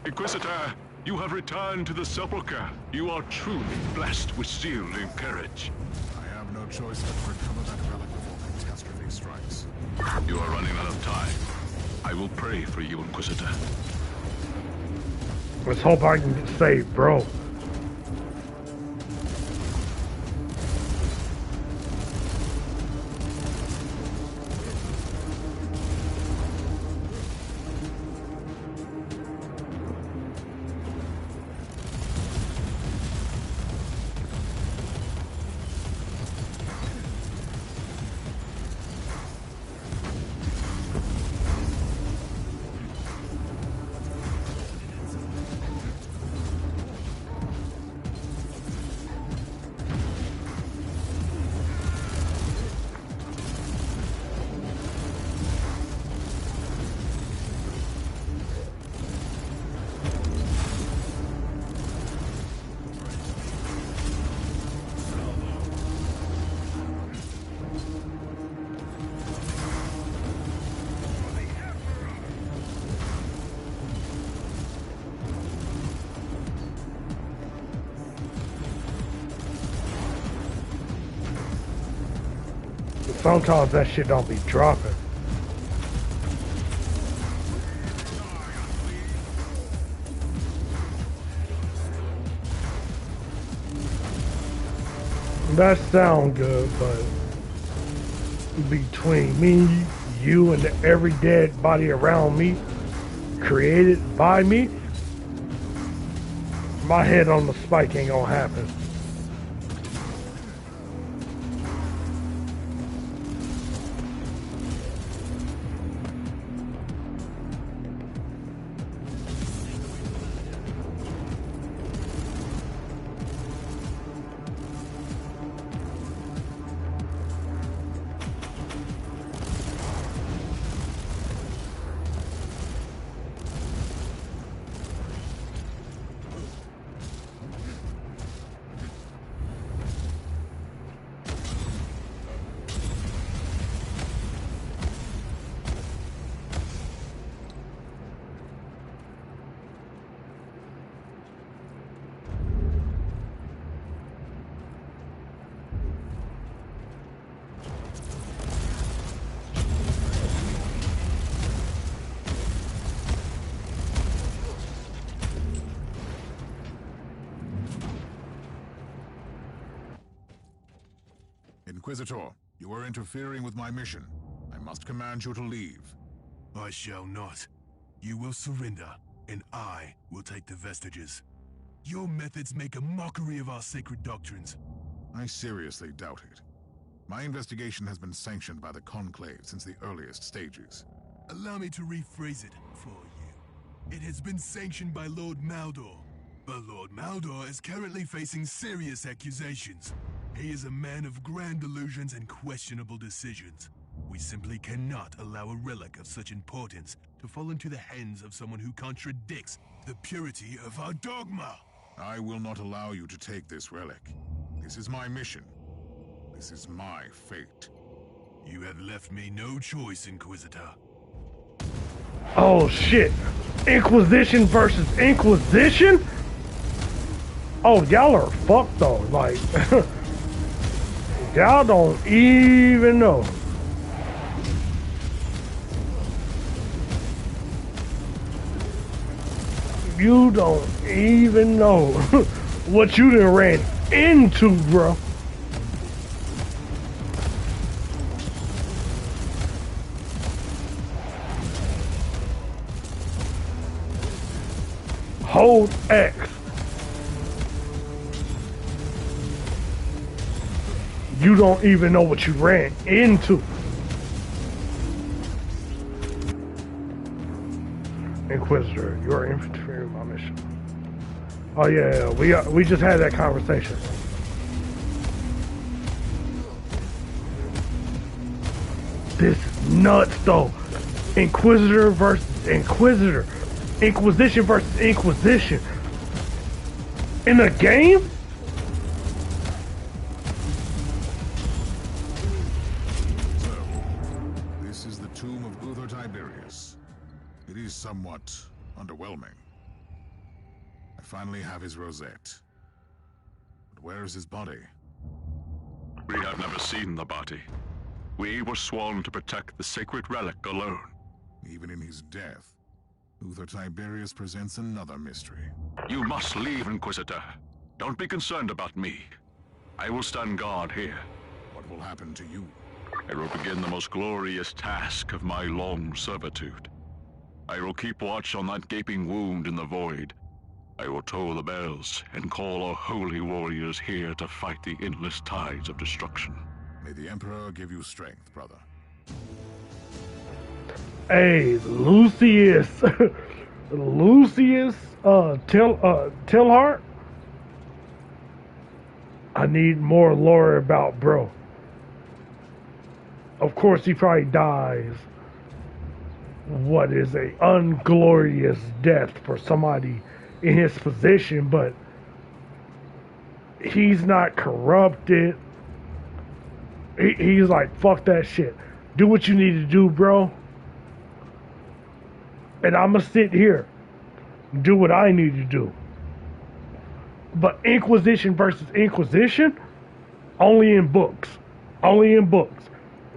Inquisitor, you have returned to the sepulchre. You are truly blessed with zeal and courage. I have no choice but to recover that relic before catastrophe strikes. You are running out of time. I will pray for you, Inquisitor. Let's hope I can get saved, bro. Sometimes that shit don't be dropping. That sound good, but between me, you, and every dead body around me, created by me, my head on the spike ain't gonna happen. Inquisitor, you are interfering with my mission. I must command you to leave. I shall not. You will surrender, and I will take the vestiges. Your methods make a mockery of our sacred doctrines. I seriously doubt it. My investigation has been sanctioned by the Conclave since the earliest stages. Allow me to rephrase it for you. It has been sanctioned by Lord Maldor. But Lord Maldor is currently facing serious accusations. He is a man of grand delusions and questionable decisions. We simply cannot allow a relic of such importance to fall into the hands of someone who contradicts the purity of our dogma. I will not allow you to take this relic. This is my mission. This is my fate. You have left me no choice, Inquisitor. Oh shit. Inquisition versus Inquisition? Oh, y'all are fucked though. Like, y'all don't even know. You don't even know what you done ran into, bro. Hold X. You don't even know what you ran into. Inquisitor, you are interfering with my mission. Oh yeah, we just had that conversation. This is nuts though. Inquisitor versus Inquisitor. Inquisition versus Inquisition. In a game? So, this is the tomb of Uther Tiberius. It is somewhat underwhelming. I finally have his rosette. But where is his body? We have never seen the body. We were sworn to protect the sacred relic alone. Even in his death, Uther Tiberius presents another mystery. You must leave, Inquisitor. Don't be concerned about me. I will stand guard here. What will happen to you? I will begin the most glorious task of my long servitude. I will keep watch on that gaping wound in the void. I will toll the bells and call our holy warriors here to fight the endless tides of destruction. May the Emperor give you strength, brother. Hey, Lucius, Tillhart. I need more lore about bro. Of course, he probably dies. What is a unglorious death for somebody in his position, but he's not corrupted. He's like, fuck that shit. Do what you need to do, bro. And I'm gonna sit here and do what I need to do. But Inquisition versus Inquisition, only in books. Only in books.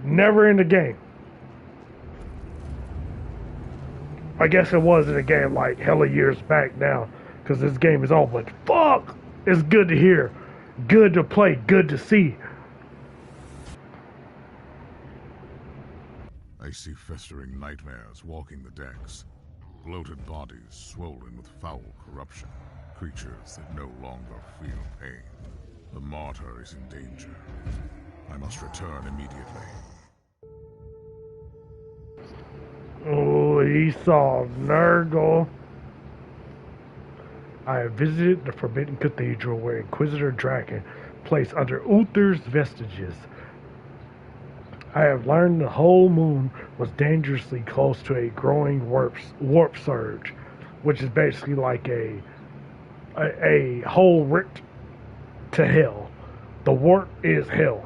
Never in the game. I guess it was in a game like hella years back now, because this game is old, but fuck! It's good to hear. Good to play. Good to see. I see festering nightmares walking the decks. Bloated bodies swollen with foul corruption. Creatures that no longer feel pain. The Martyr is in danger. I must return immediately. Oh, he saw Nurgle. I have visited the Forbidden Cathedral where Inquisitor Draken placed under Uther's vestiges. I have learned the whole moon was dangerously close to a growing warp surge, which is basically like a hole ripped to hell. The warp is hell.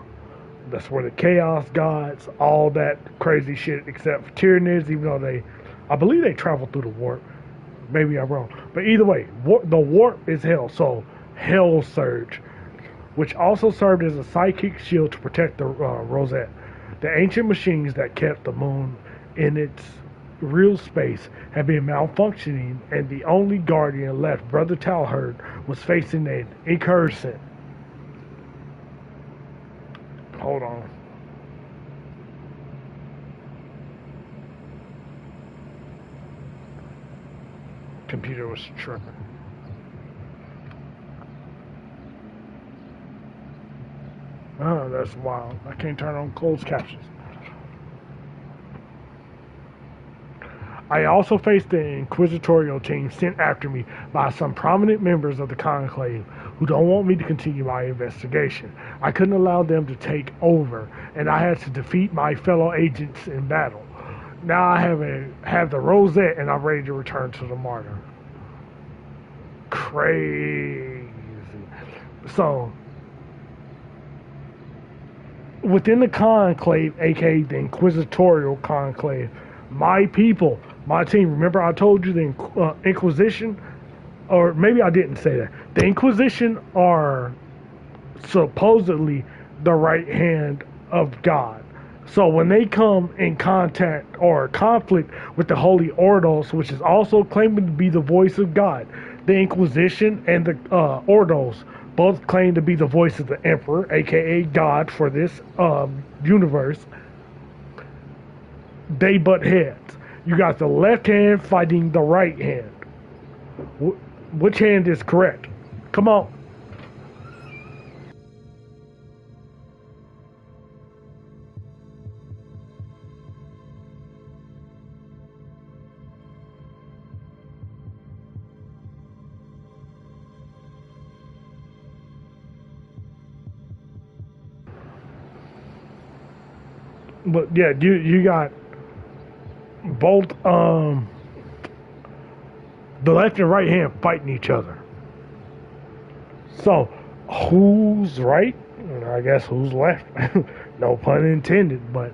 That's where the Chaos Gods, all that crazy shit, except for Tyranids, even though I believe they travel through the warp. Maybe I'm wrong. But either way, the warp is hell. So, Hell Surge, which also served as a psychic shield to protect the Rosette. The ancient machines that kept the moon in its real space had been malfunctioning, and the only guardian left, Brother Talherd, was facing an incursion. Hold on. Computer was tripping. Oh, that's wild. I can't turn on closed captions. I also faced the inquisitorial team sent after me by some prominent members of the Conclave who don't want me to continue my investigation. I couldn't allow them to take over, and I had to defeat my fellow agents in battle. Now I have the rosette, and I'm ready to return to the Martyr. Crazy. So, within the Conclave, aka the Inquisitorial Conclave, my people, my team, remember I told you the Inquisition, or maybe I didn't say that. The Inquisition are supposedly the right hand of God. So when they come in contact or conflict with the Holy Ordos, which is also claiming to be the voice of God, the Inquisition and the Ordos both claim to be the voice of the Emperor, aka God for this universe. They butt heads. You got the left hand fighting the right hand. Which hand is correct? Come on. But yeah, you got both the left and right hand fighting each other. So who's right? I guess who's left? No pun intended, but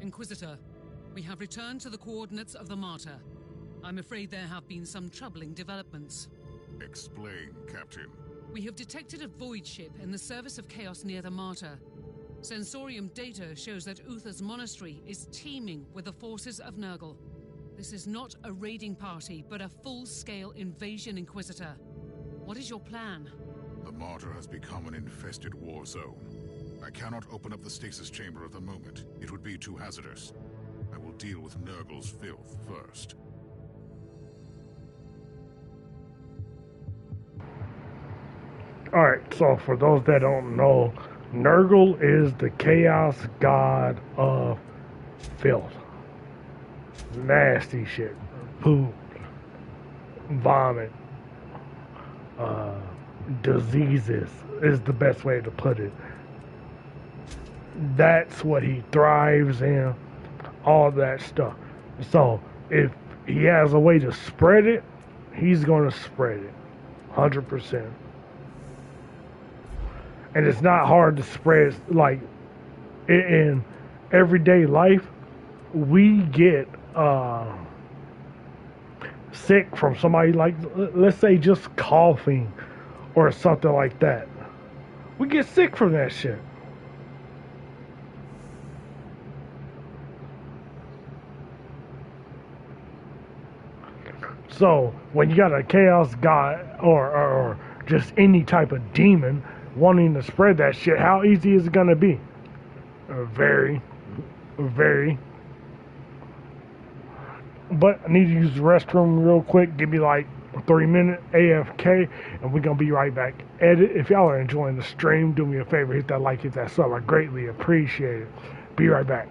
Inquisitor, we have returned to the coordinates of the Martyr. I'm afraid there have been some troubling developments. Explain, Captain. We have detected a void ship in the service of chaos near the Martyr. Sensorium data shows that Uther's monastery is teeming with the forces of Nurgle. This is not a raiding party, but a full-scale invasion, Inquisitor. What is your plan? The Martyr has become an infested war zone. I cannot open up the stasis chamber at the moment. It would be too hazardous. I will deal with Nurgle's filth first. alright, so for those that don't know, Nurgle is the chaos god of filth. Nasty shit. Poop. Vomit. Diseases is the best way to put it. That's what he thrives in. All that stuff. So, if he has a way to spread it, he's going to spread it. 100%. And it's not hard to spread. Like, in everyday life, we get sick from somebody, like, let's say just coughing or something like that. We get sick from that shit. So when you got a chaos god or just any type of demon wanting to spread that shit, how easy is it gonna be? Very. But I need to use the restroom real quick. Give me like a 3-minute AFK, and we're gonna be right back. Edit. If y'all are enjoying the stream, do me a favor, hit that like, hit that sub. I greatly appreciate it. Be right back.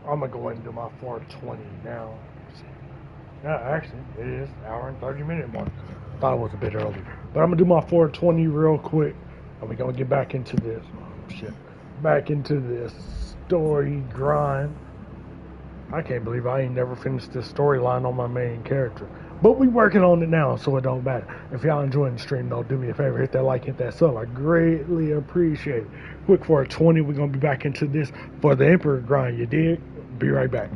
I'm gonna go ahead and do my 420 now. Yeah, actually, it is hour and 30-minute mark. Thought it was a bit early, but I'm gonna do my 420 real quick, and we're gonna get back into this. Shit, back into this story grind. I can't believe I ain't never finished this storyline on my main character. But we working on it now, so it don't matter. If y'all enjoying the stream, though, do me a favor, hit that like, hit that sub. I greatly appreciate it. Quick for a 20, we're going to be back into this for the Emperor grind, you dig? Be right back.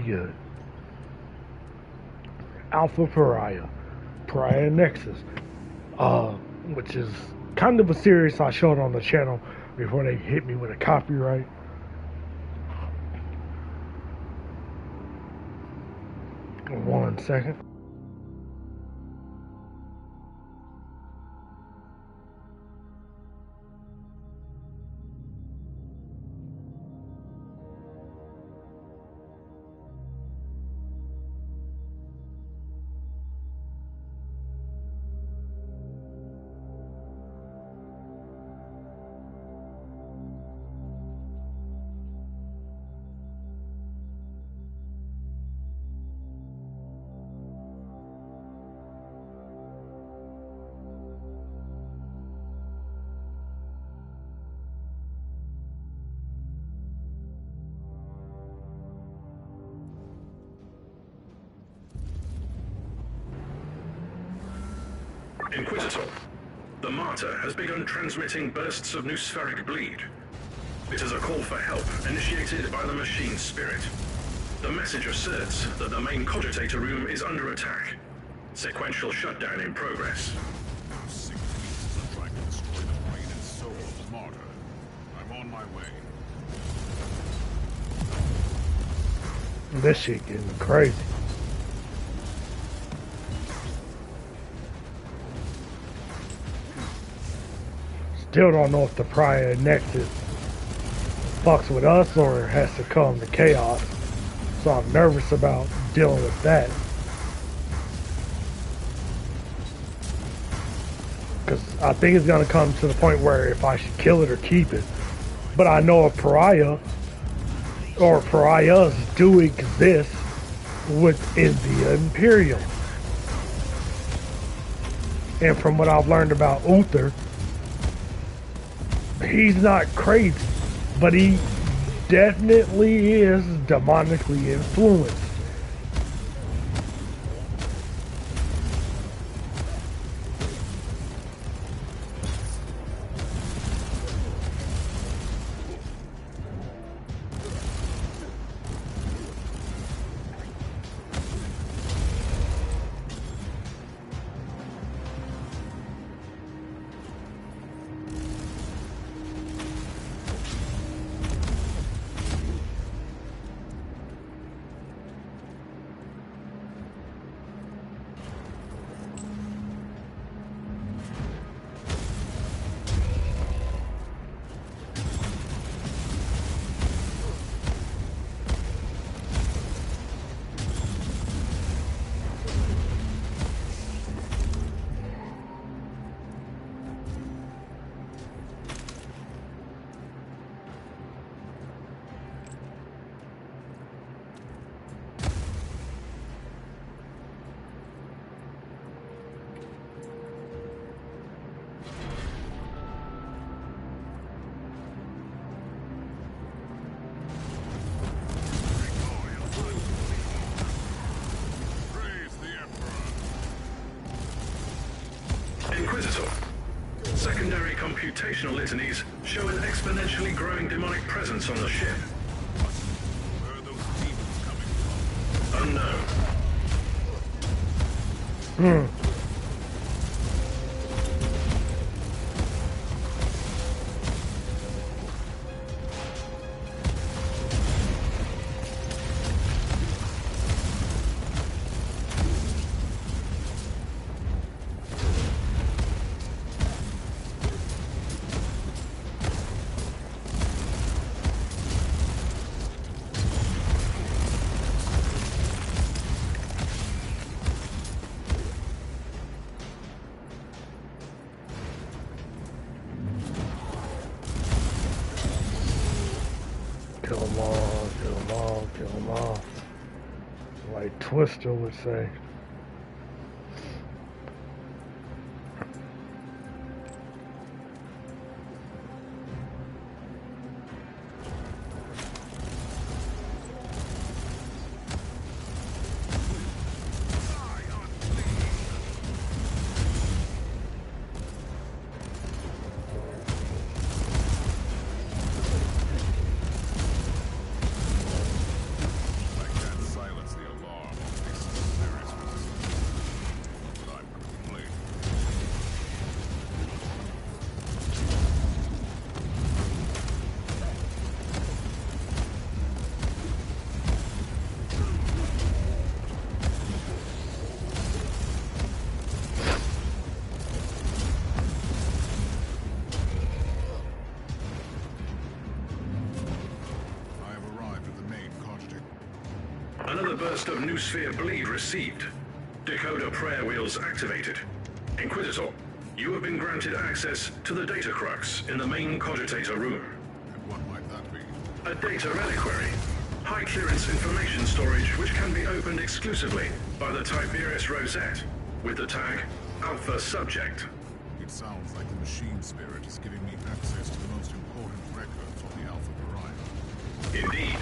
good. Alpha Pariah, Pariah Nexus, which is kind of a series I showed on the channel before they hit me with a copyright. One second. Inquisitor, the Martyr has begun transmitting bursts of spheric bleed. It is a call for help initiated by the machine spirit. The message asserts that the main cogitator room is under attack. Sequential shutdown in progress. Sick beasts are trying to destroy the brain and soul of the Martyr. I'm on my way. This shit getting crazy. Still don't know if the Pariah Nexus fucks with us or has to come to Chaos. So I'm nervous about dealing with that. Because I think it's going to come to the point where if I should kill it or keep it. But I know a Pariah or Pariahs do exist within the Imperial. And from what I've learned about Uther, he's not crazy, but he definitely is demonically influenced. Inquisitor, secondary computational litanies show an exponentially growing demonic presence on the ship. Where are those demons coming from? Unknown. Kill them all, kill them all, kill them all. Like Twister would say. Like that burst of new sphere bleed received. Decoder prayer wheels activated. Inquisitor, you have been granted access to the data crux in the main cogitator room. And what might that be? A data reliquary. High clearance information storage which can be opened exclusively by the Tiberius Rosette with the tag Alpha Subject. It sounds like the machine spirit is giving me access to the most important records on the Alpha Variety. Indeed.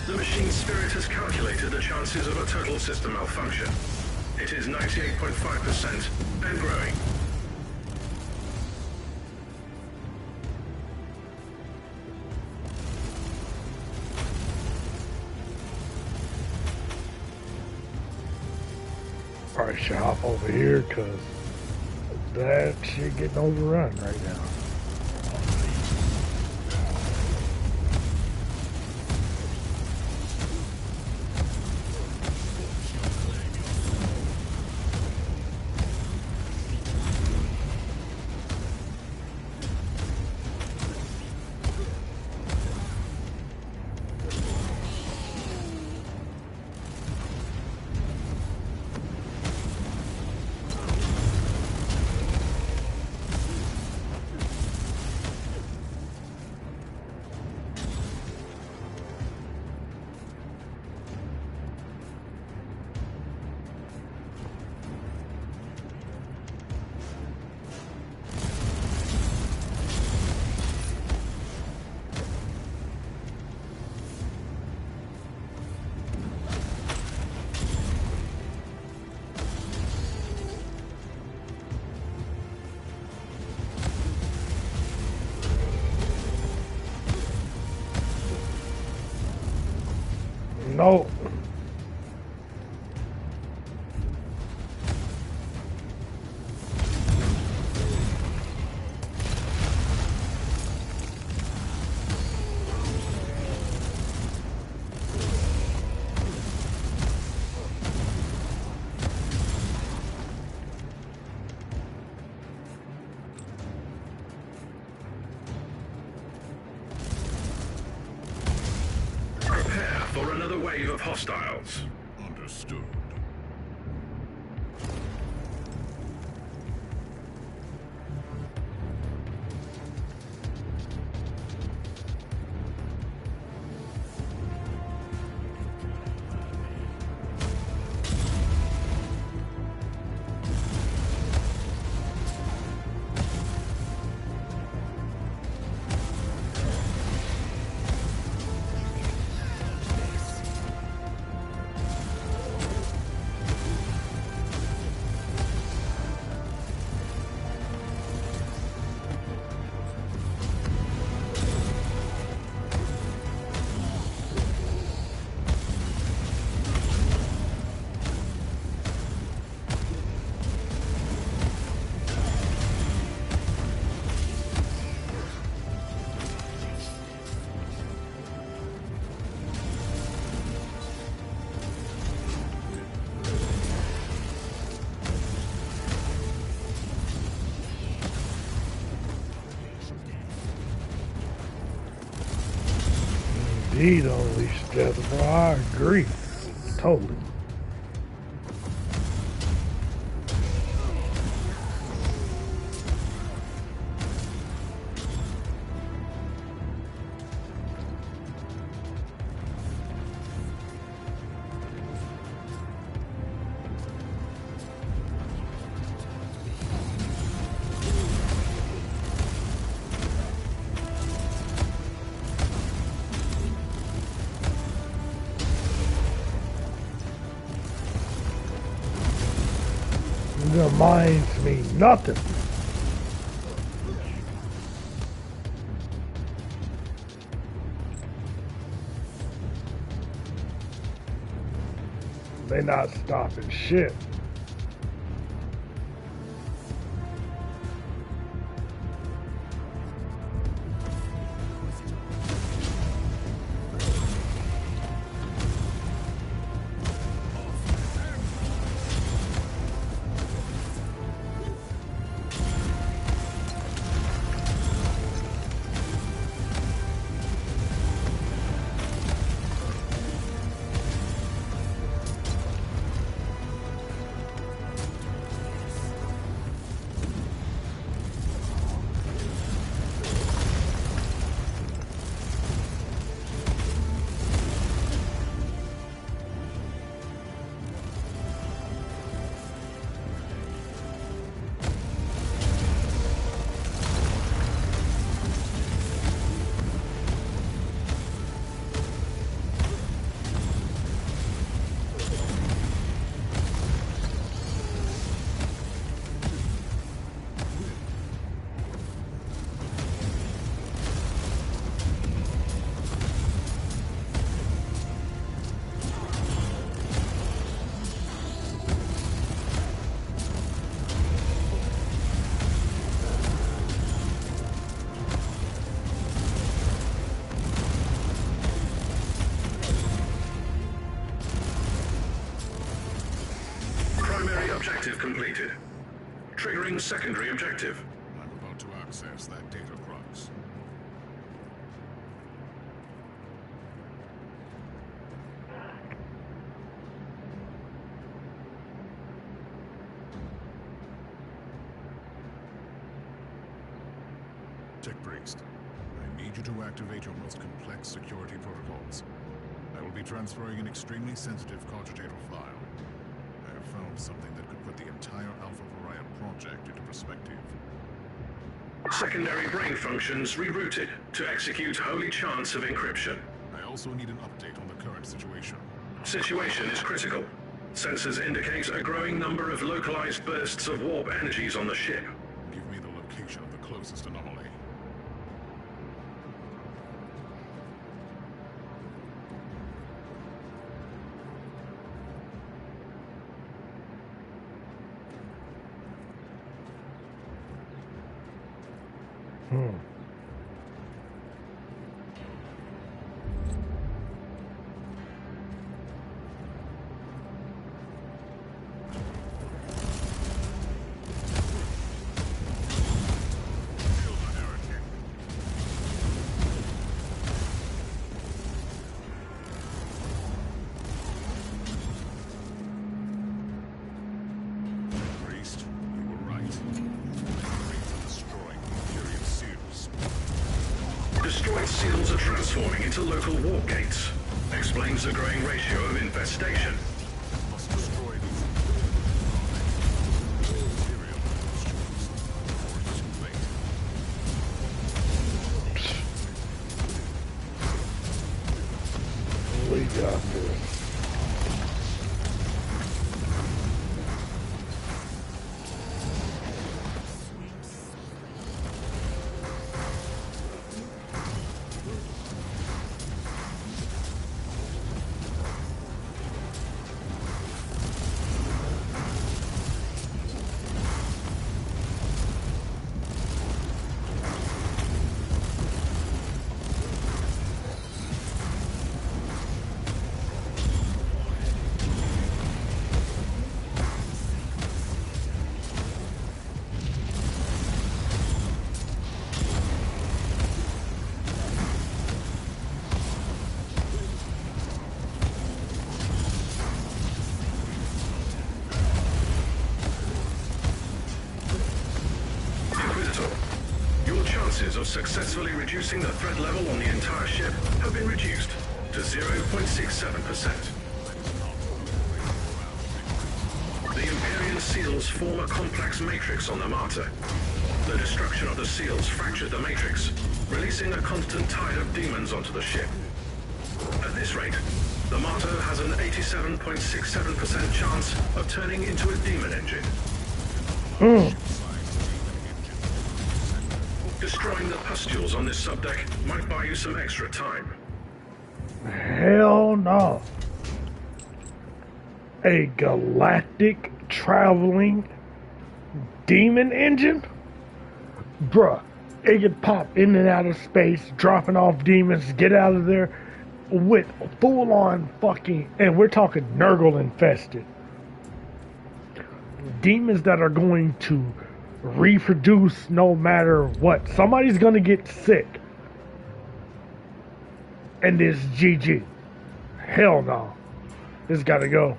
The machine spirit has calculated the chances of a total system malfunction. It is 98.5% and growing. Probably should hop over here because that shit getting overrun right now. No. Prepare for another wave of hostiles. Understood. Indeed, unleash death, bro. I agree. Totally. The mines mean nothing. They not stopping shit. activated. Triggering secondary objective. I'm about to access that data crux. Tech Priest, I need you to activate your most complex security protocols. I will be transferring an extremely sensitive cogitator file. I have found something that could put the entire Alpha Pariah project into perspective. Secondary brain functions rerouted to execute holy chants of encryption. I also need an update on the current situation. Situation is critical. Sensors indicate a growing number of localized bursts of warp energies on the ship. Give me the location of the closest anomaly. Destroyed seals are transforming into local warp gates. Explains the growing ratio of infestation. Must destroy these material costumes before it's too late. We got this. Of successfully reducing the threat level on the entire ship have been reduced to 0.67%. The Imperial seals form a complex matrix on the Martyr. The destruction of the seals fractured the matrix, releasing a constant tide of demons onto the ship. At this rate, the Martyr has an 87.67% chance of turning into a demon engine. Destroying the pustules on this subdeck might buy you some extra time. Hell no. A galactic traveling demon engine? Bruh, it could pop in and out of space, dropping off demons, get out of there with full on fucking, and we're talking Nurgle infested. Demons that are going to reproduce no matter what. Somebody's gonna get sick. And this GG. Hell no. This gotta go.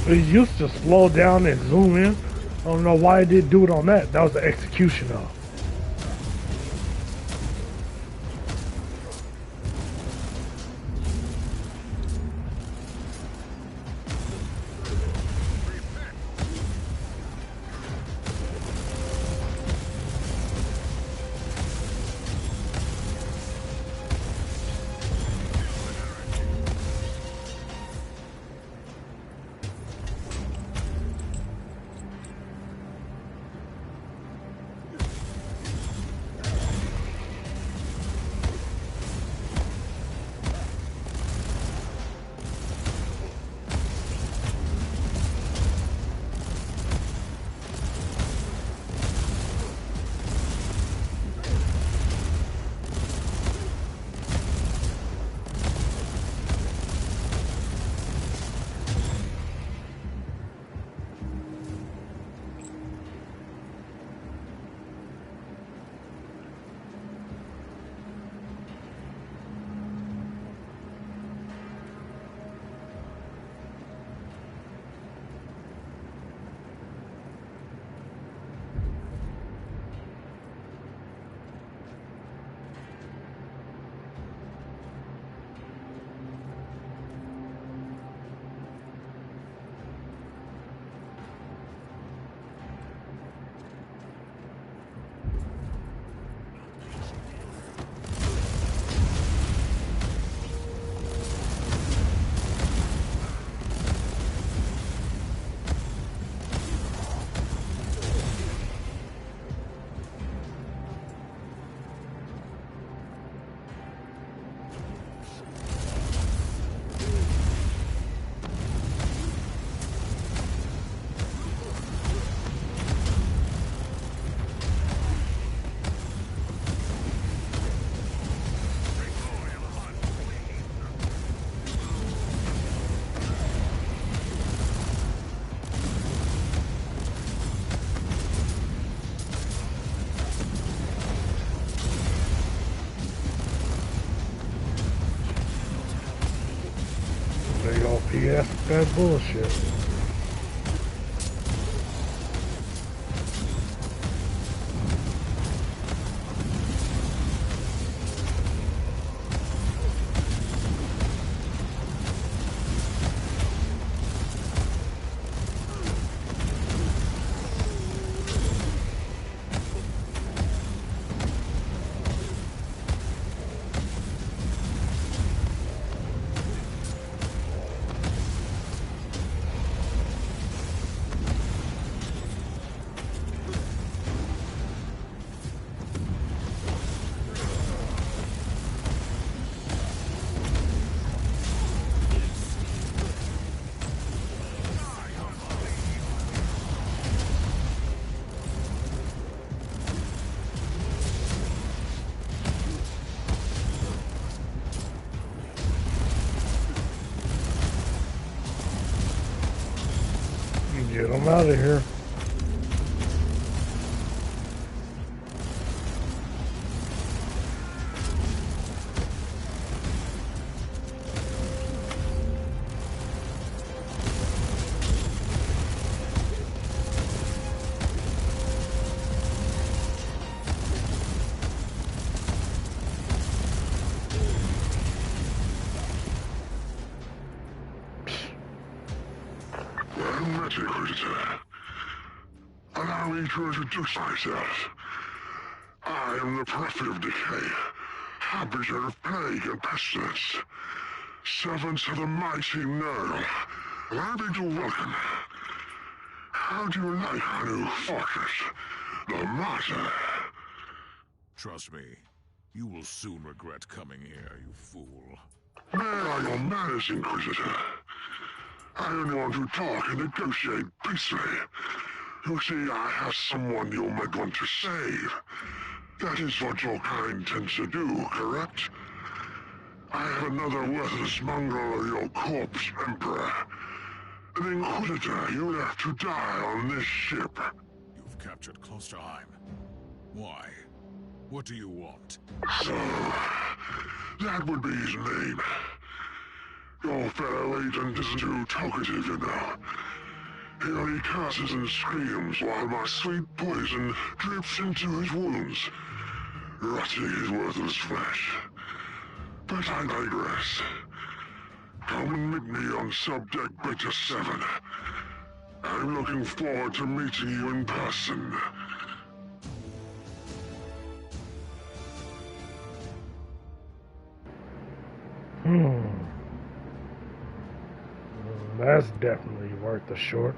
It used to slow down and zoom in. I don't know why it didn't do it on that. That was the execution of. Yeah, that's bullshit. Get them out of here. Inquisitor. Allow me to introduce myself. I am the Prophet of Decay, Harbinger of Plague and Pestilence, servants of the mighty Nurgle. Allow me to welcome. How do you like our new fortress, the Martyr? Trust me, you will soon regret coming here, you fool. Where are your manners, Inquisitor? I only want to talk and negotiate peacefully. You see, I have someone you might want to save. That is what your kind tends to do, correct? I have another worthless mongrel of your corpse, Emperor. An Inquisitor you left to die on this ship. You've captured Klosterheim. Why? What do you want? So, that would be his name. Your fellow agent isn't too talkative, you know. He only curses and screams while my sweet poison drips into his wounds, rotting his worthless flesh. But I digress. Come and meet me on subdeck Beta-7. I'm looking forward to meeting you in person. That's definitely worth a short.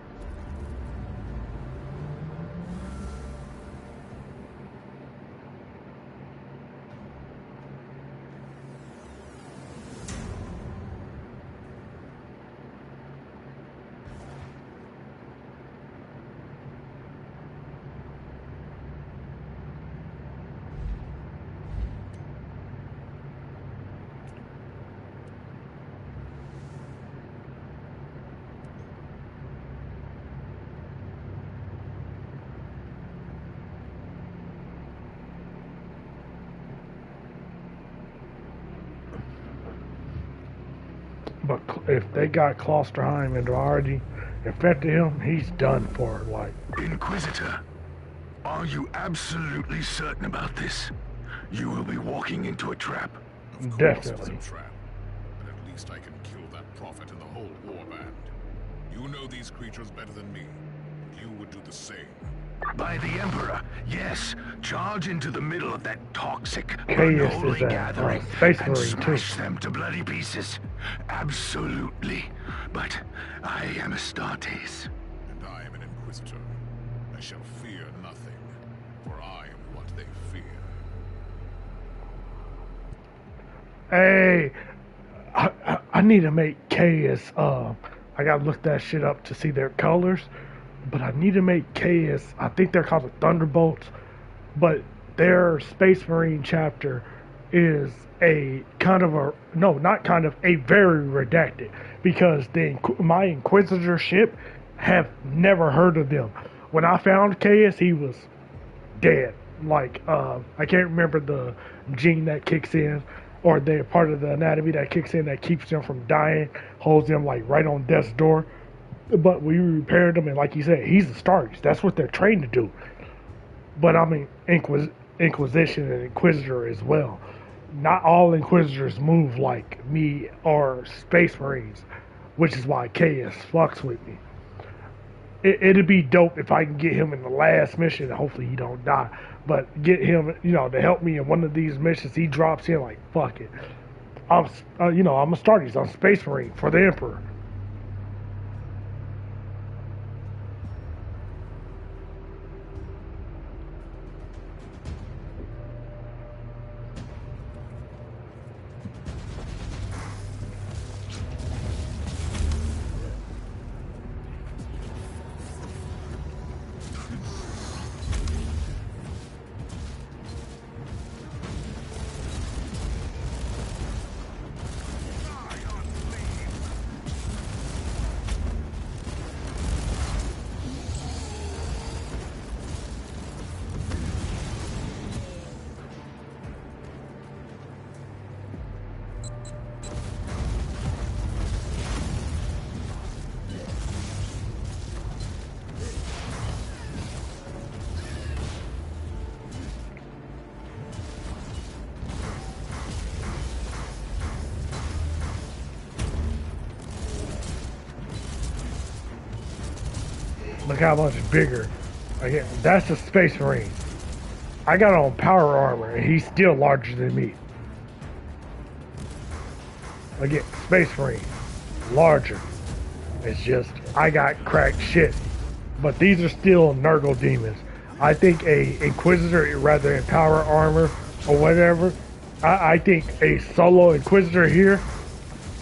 But if they got Klosterheim and already infected him, he's done for. Like, Inquisitor, are you absolutely certain about this? You will be walking into a trap. Of course Definitely. it's a trap, but at least I can kill that prophet and the whole warband. You know these creatures better than me. You would do the same. By the Emperor, yes. Charge into the middle of that toxic, Chaos unholy is a gathering Space and Marine, too. smash them to bloody pieces. Absolutely. But I am Astartes. And I am an Inquisitor. I shall fear nothing, for I am what they fear. hey, I need to make Chaos. I gotta look that shit up to see their colors. But I need to make Chaos. I think they're called the Thunderbolts. But their Space Marine chapter is a kind of a a very redacted, because my Inquisitor ship have never heard of them. When I found Chaos, he was dead. Like I can't remember the gene that kicks in, or the part of the anatomy that kicks in that keeps them from dying, holds them like right on death's door. But we repaired him, and like you said, he's a Stargazer. That's what they're trained to do. But I mean, Inquisition and Inquisitor as well. Not all Inquisitors move like me or Space Marines, which is why Chaos fucks with me. It'd be dope if I can get him in the last mission, and hopefully he don't die. But get him, to help me in one of these missions. He drops in like, fuck it. I'm a Stargazer. I'm Space Marine for the Emperor. Look how much bigger. Again, that's a Space Marine. I got on power armor, and he's still larger than me. Again, Space Marine, larger. It's just, I got cracked shit. But these are still Nurgle demons. I think a Inquisitor, rather in power armor or whatever, I think a solo Inquisitor here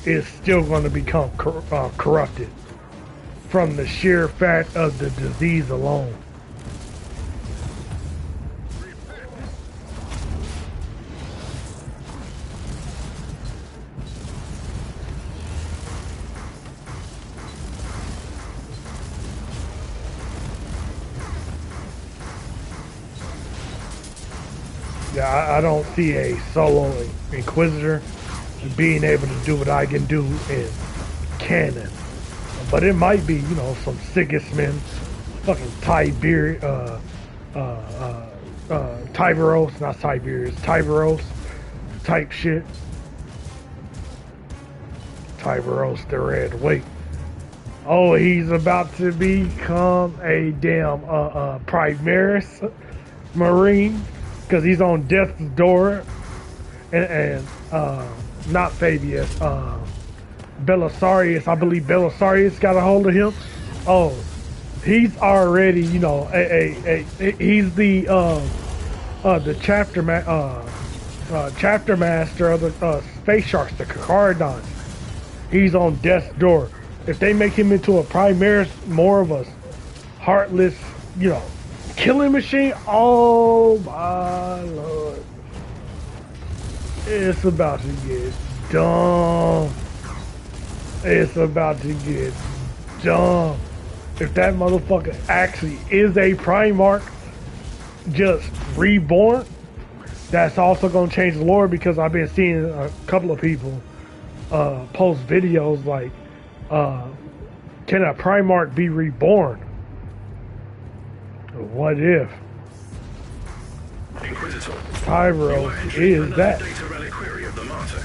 is still going to become corrupted from the sheer fact of the disease alone. Yeah, I don't see a solo Inquisitor being able to do what I can do in canon. But it might be, you know, some Sigismund, fucking Tiberos, not Tiberius, Tiberos type shit. Tiberos the Red. Wait. Oh, he's about to become a damn Primaris Marine because he's on death's door, and not Fabius, Belisarius. I believe Belisarius got a hold of him. Oh, he's already, you know, he's the chapter master of the Space Sharks, the Kakardons. He's on death's door. If they make him into a Primaris, more of a heartless, you know, killing machine, oh my lord. It's about to get dumb. It's about to get dumb. If that motherfucker actually is a Primarch, just reborn, that's also going to change the lore, because I've been seeing a couple of people post videos like, can a Primarch be reborn? What if? Inquisitor, Tyros is that? data reliquary of the Martyr.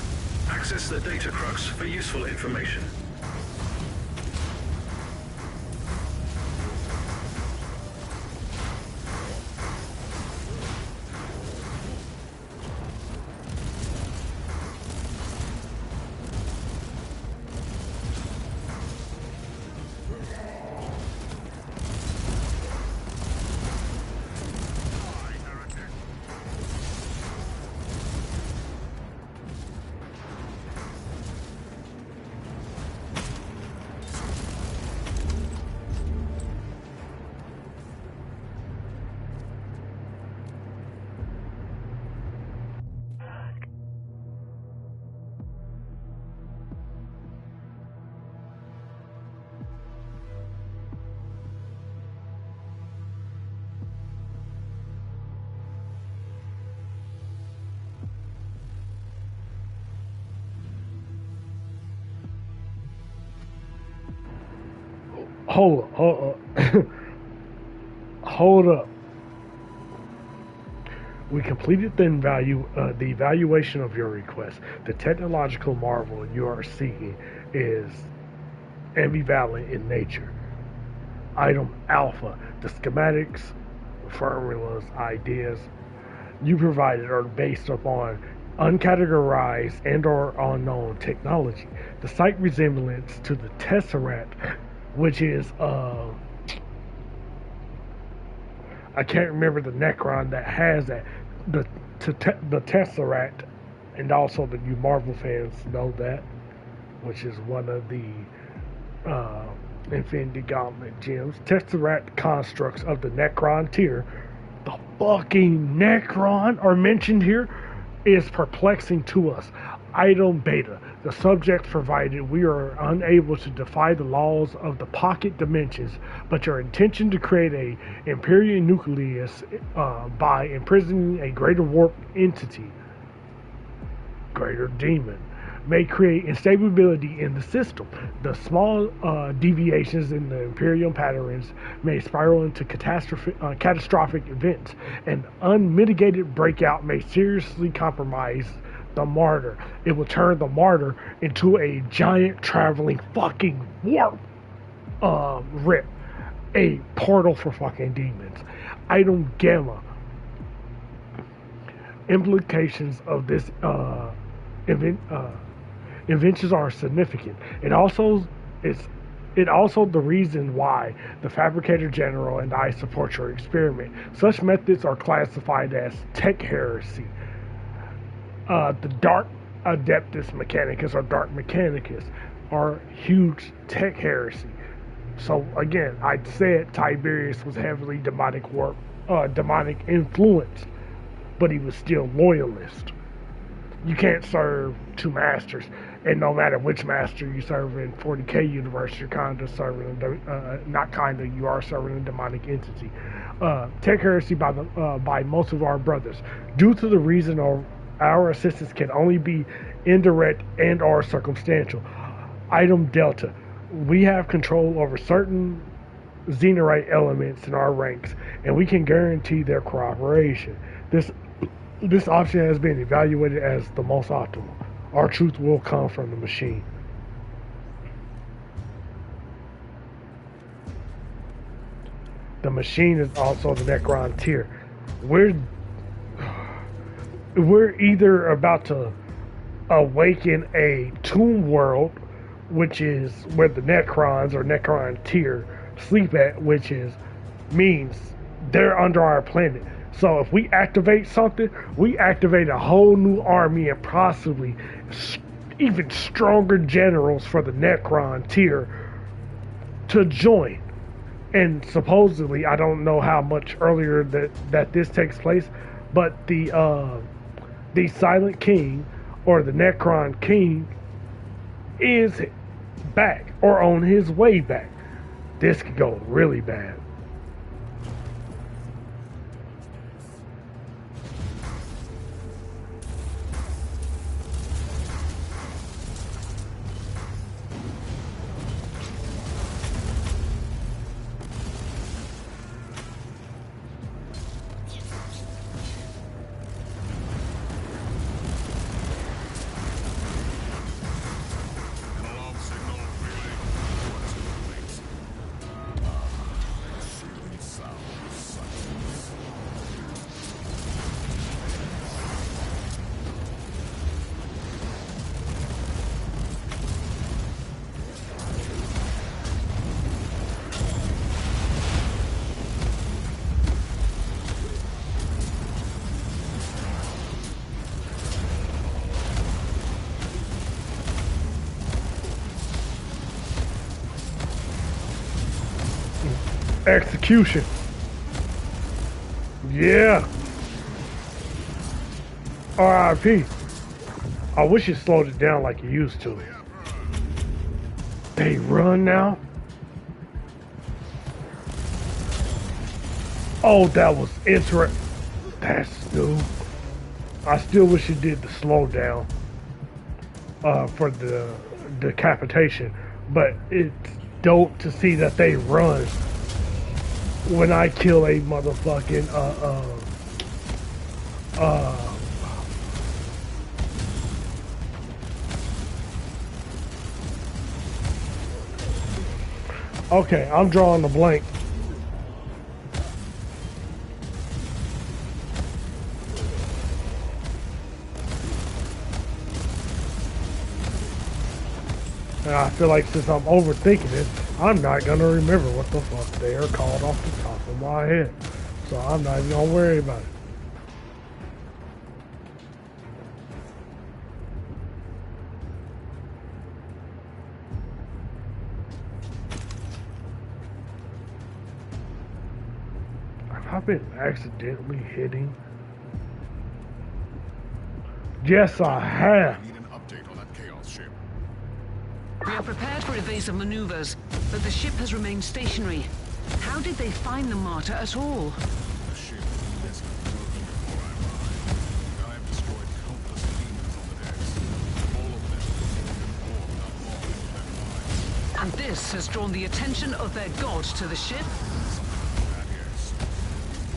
Access the data crux for useful information. Hold up. We completed the evaluation of your request. The technological marvel you are seeking is ambivalent in nature. Item Alpha. The schematics, formulas, ideas you provided are based upon uncategorized and or unknown technology. The slight resemblance to the Tesseract, which is I can't remember the Necron that has that. The Tesseract, and also the you Marvel fans know that, which is one of the Infinity Gauntlet gems. Tesseract constructs of the Necron tier. The fucking Necron are mentioned here is perplexing to us. Item Beta. The subjects provided we are unable to defy the laws of the pocket dimensions, but your intention to create a Imperial nucleus by imprisoning a greater warp entity, greater demon, may create instability in the system. The small deviations in the Imperial patterns may spiral into catastrophic events. An unmitigated breakout may seriously compromise the Martyr. It will turn the Martyr into a giant traveling fucking warp rip. A portal for fucking demons. Item Gamma. Implications of this inventions are significant. It also the reason why the Fabricator General and I support your experiment. Such methods are classified as tech heresy. The Dark Adeptus Mechanicus or Dark Mechanicus are huge tech heresy. So again, I said Tiberius was heavily demonic influence, but he was still loyalist. You can't serve two masters, and no matter which master you serve in 40k universe, you're kind of serving you are serving a demonic entity. Tech heresy by most of our brothers, due to the reason of our assistance can only be indirect and or circumstantial. Item Delta. we have control over certain Xenorite elements in our ranks, and we can guarantee their cooperation. This option has been evaluated as the most optimal. Our truth will come from the machine. The machine is also the Necron tier. We're either about to awaken a tomb world, which is where the Necrons or Necron tier sleep at, which means they're under our planet. So if we activate something, we activate a whole new army and possibly even stronger generals for the Necron tier to join. And supposedly, I don't know how much earlier that this takes place, but the Silent King or the Necron King is back or on his way back. This could go really bad. Execution. Yeah. RIP. I wish it slowed it down like it used to. They run now? Oh, that was interesting. That's new. I still wish it did the slow down for the decapitation, but it's dope to see that they run when I kill a motherfucking okay, I'm drawing the blank. And I feel like since I'm overthinking it, I'm not gonna remember what the fuck they are called off the top of my head. So I'm not even gonna worry about it. Have I been accidentally hitting? Yes, I have. Need an update on that Chaos ship. We are prepared for evasive maneuvers, but the ship has remained stationary. How did they find the Martyr at all? The ship is broken before I arrived. I have destroyed countless demons on the decks. All of them have been born not long into their lives. And this has drawn the attention of their god to the ship? That is. It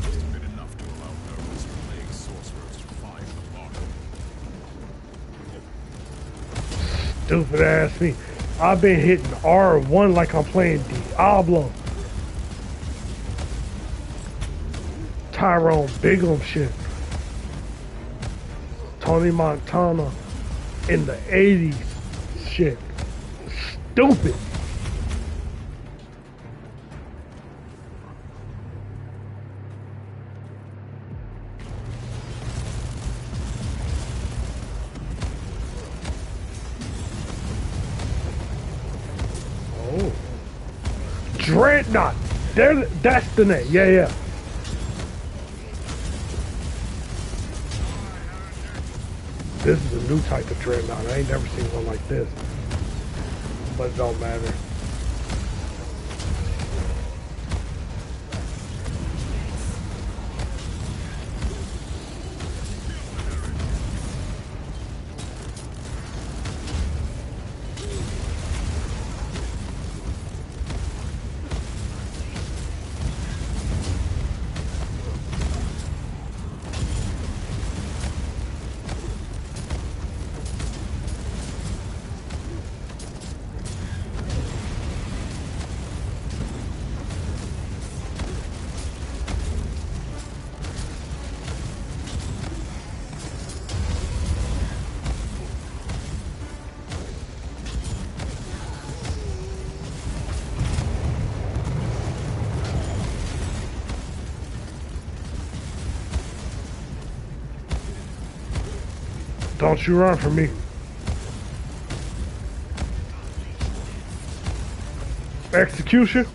must have been enough to allow those plague sorcerers to find the Martyr. Stupid ass me. I've been hitting R1 like I'm playing Diablo. Tyrone Bigham shit. Tony Montana in the 80s shit. Stupid. Oh. Dreadnought. That's the name. Yeah. This is a new type of dreadnought. I ain't never seen one like this. But it don't matter. Don't you run from me. Execution.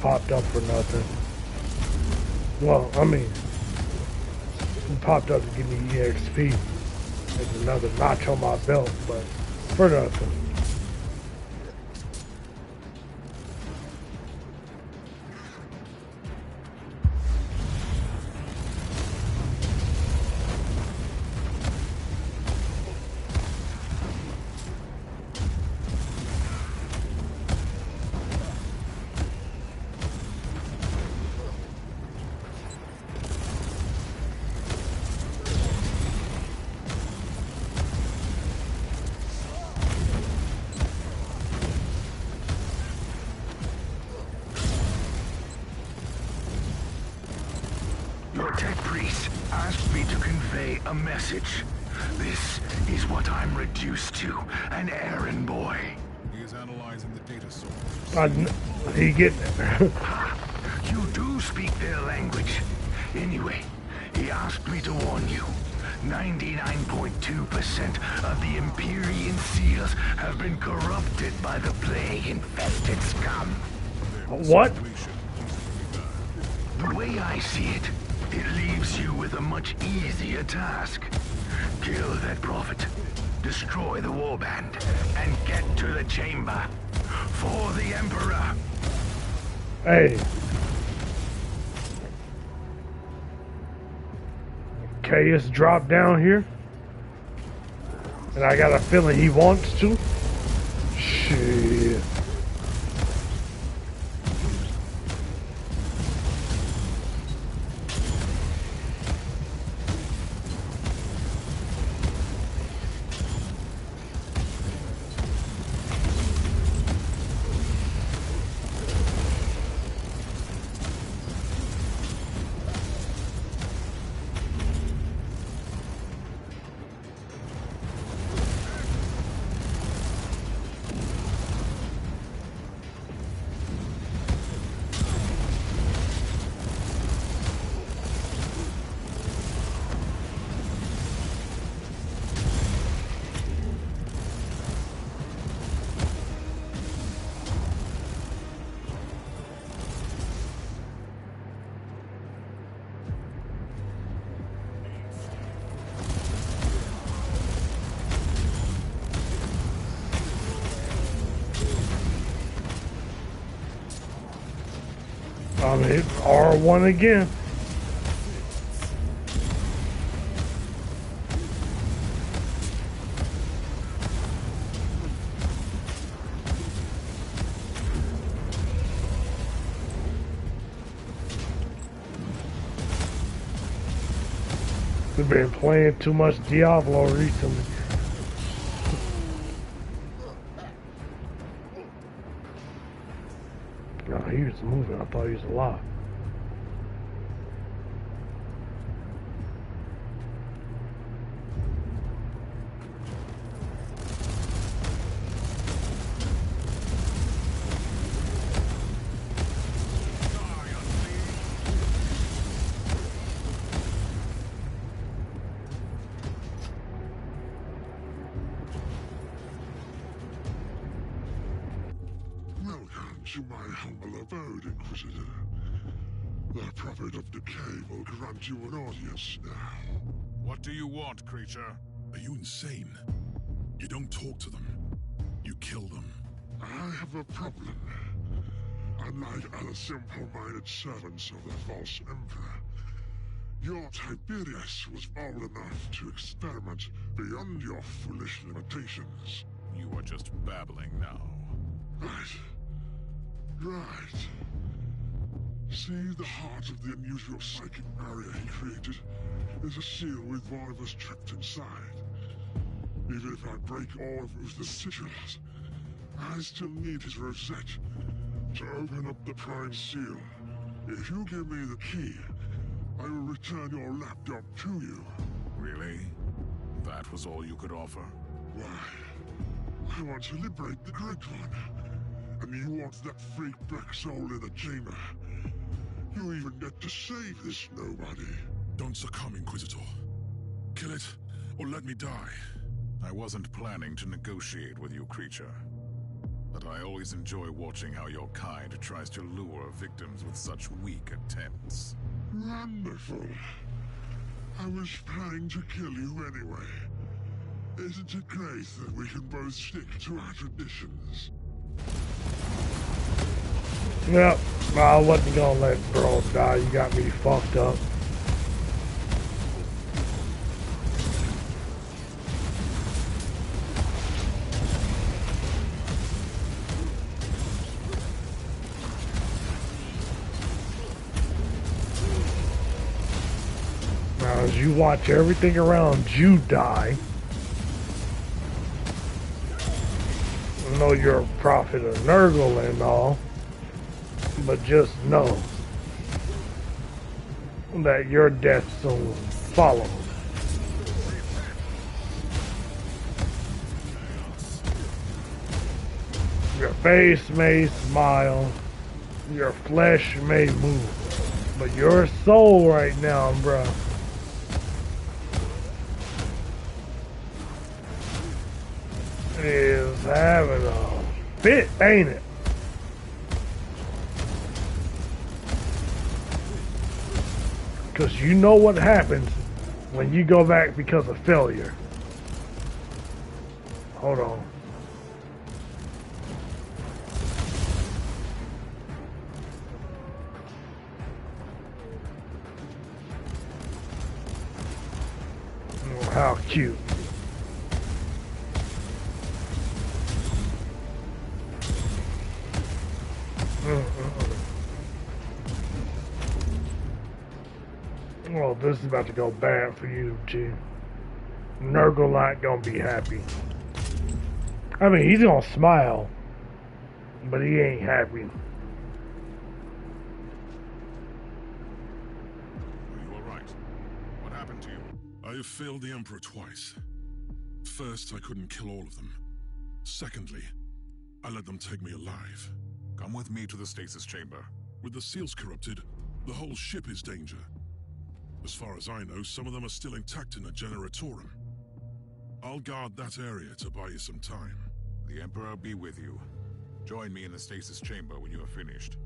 Popped up for nothing. Well, I mean, he popped up to give me EXP. There's another notch on my belt, but for nothing. A message. This is what I'm reduced to, an errand boy. He is analyzing the data source. He getting it. You do speak their language. Anyway, he asked me to warn you. 99.2% of the Empyrean seals have been corrupted by the plague-infested scum. What? The way I see it, it leaves you with a much easier task. Kill that prophet, destroy the warband, and get to the chamber. For the Emperor. Hey. Caius dropped down here. And I got a feeling he wants to. Shit. I'm hit R1 again. We've been playing too much Diablo recently. No, he was moving. I thought he was alive. to my humble abode, Inquisitor. The Prophet of Decay will grant you an audience now. What do you want, creature? Are you insane? You don't talk to them. You kill them. I have a problem. Unlike other simple-minded servants of the false emperor, your Tiberius was bold enough to experiment beyond your foolish limitations. You are just babbling now. Right. See, the heart of the unusual psychic barrier he created is a seal with one of us trapped inside. Even if I break all of Uther's sigils, I still need his rosette to open up the prime seal. If you give me the key, I will return your laptop to you. Really? That was all you could offer? Why? I want to liberate the Great One. And you want that freak black soul in the chamber. You even get to save this nobody. Don't succumb, Inquisitor. Kill it, or let me die. I wasn't planning to negotiate with you, creature. But I always enjoy watching how your kind tries to lure victims with such weak attempts. Wonderful. I was planning to kill you anyway. Isn't it great that we can both stick to our traditions? Yep, I wasn't gonna let bro die. You got me fucked up. Now, as you watch everything around you die, I know you're a prophet of Nurgle and all, but just know that your death soon follows. Your face may smile, your flesh may move, but your soul right now, bruh, is having a fit, ain't it? Because you know what happens when you go back because of failure. Hold on. Oh, how cute. Well, this is about to go bad for you, too. Nurgle not gonna be happy. I mean, he's gonna smile, but he ain't happy. Are you alright? What happened to you? I have failed the Emperor twice. First, I couldn't kill all of them. Secondly, I let them take me alive. Come with me to the stasis chamber. With the seals corrupted, the whole ship is danger. As far as I know, some of them are still intact in the Generatorum. I'll guard that area to buy you some time. The Emperor be with you. Join me in the stasis chamber when you are finished.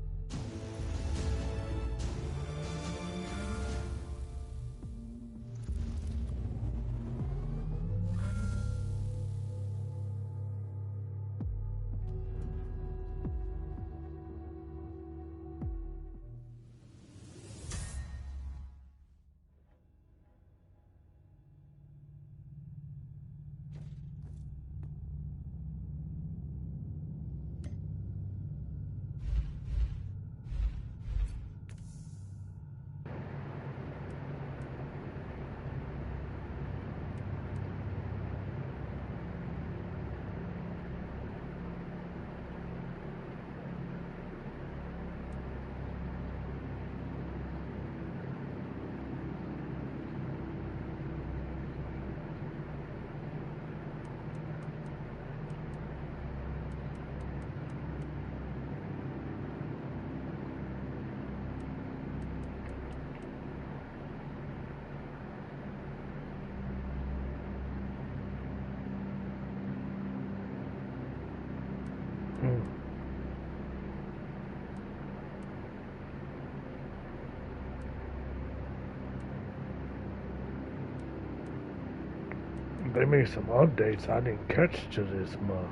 they made some updates I didn't catch to this month.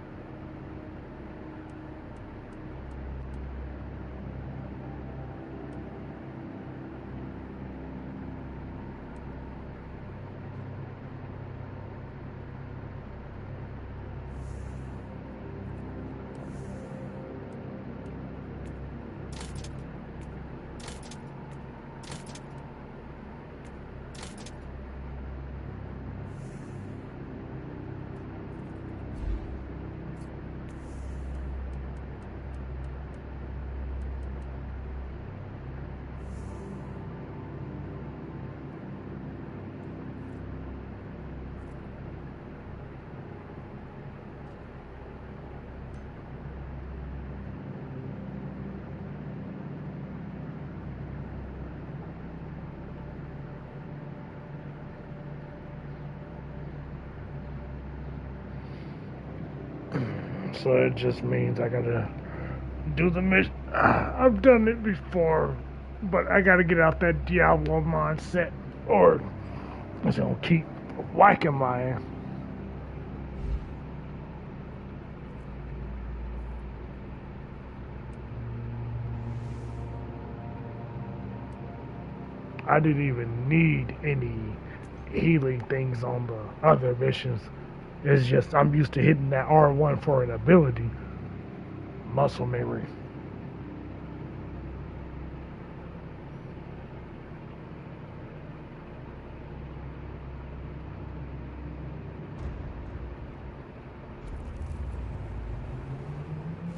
So it just means I gotta do the mission. I've done it before, but I gotta get out that Diablo mindset, or it's gonna keep whacking my ass. I didn't even need any healing things on the other missions. It's just I'm used to hitting that R1 for an ability. Muscle memory.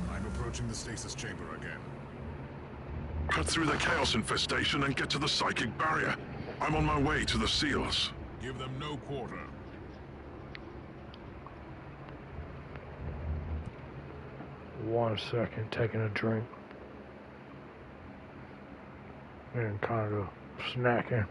I'm approaching the stasis chamber again. Cut through the chaos infestation and get to the psychic barrier. I'm on my way to the seals. Give them no quarter. One second, taking a drink. And kind of snacking.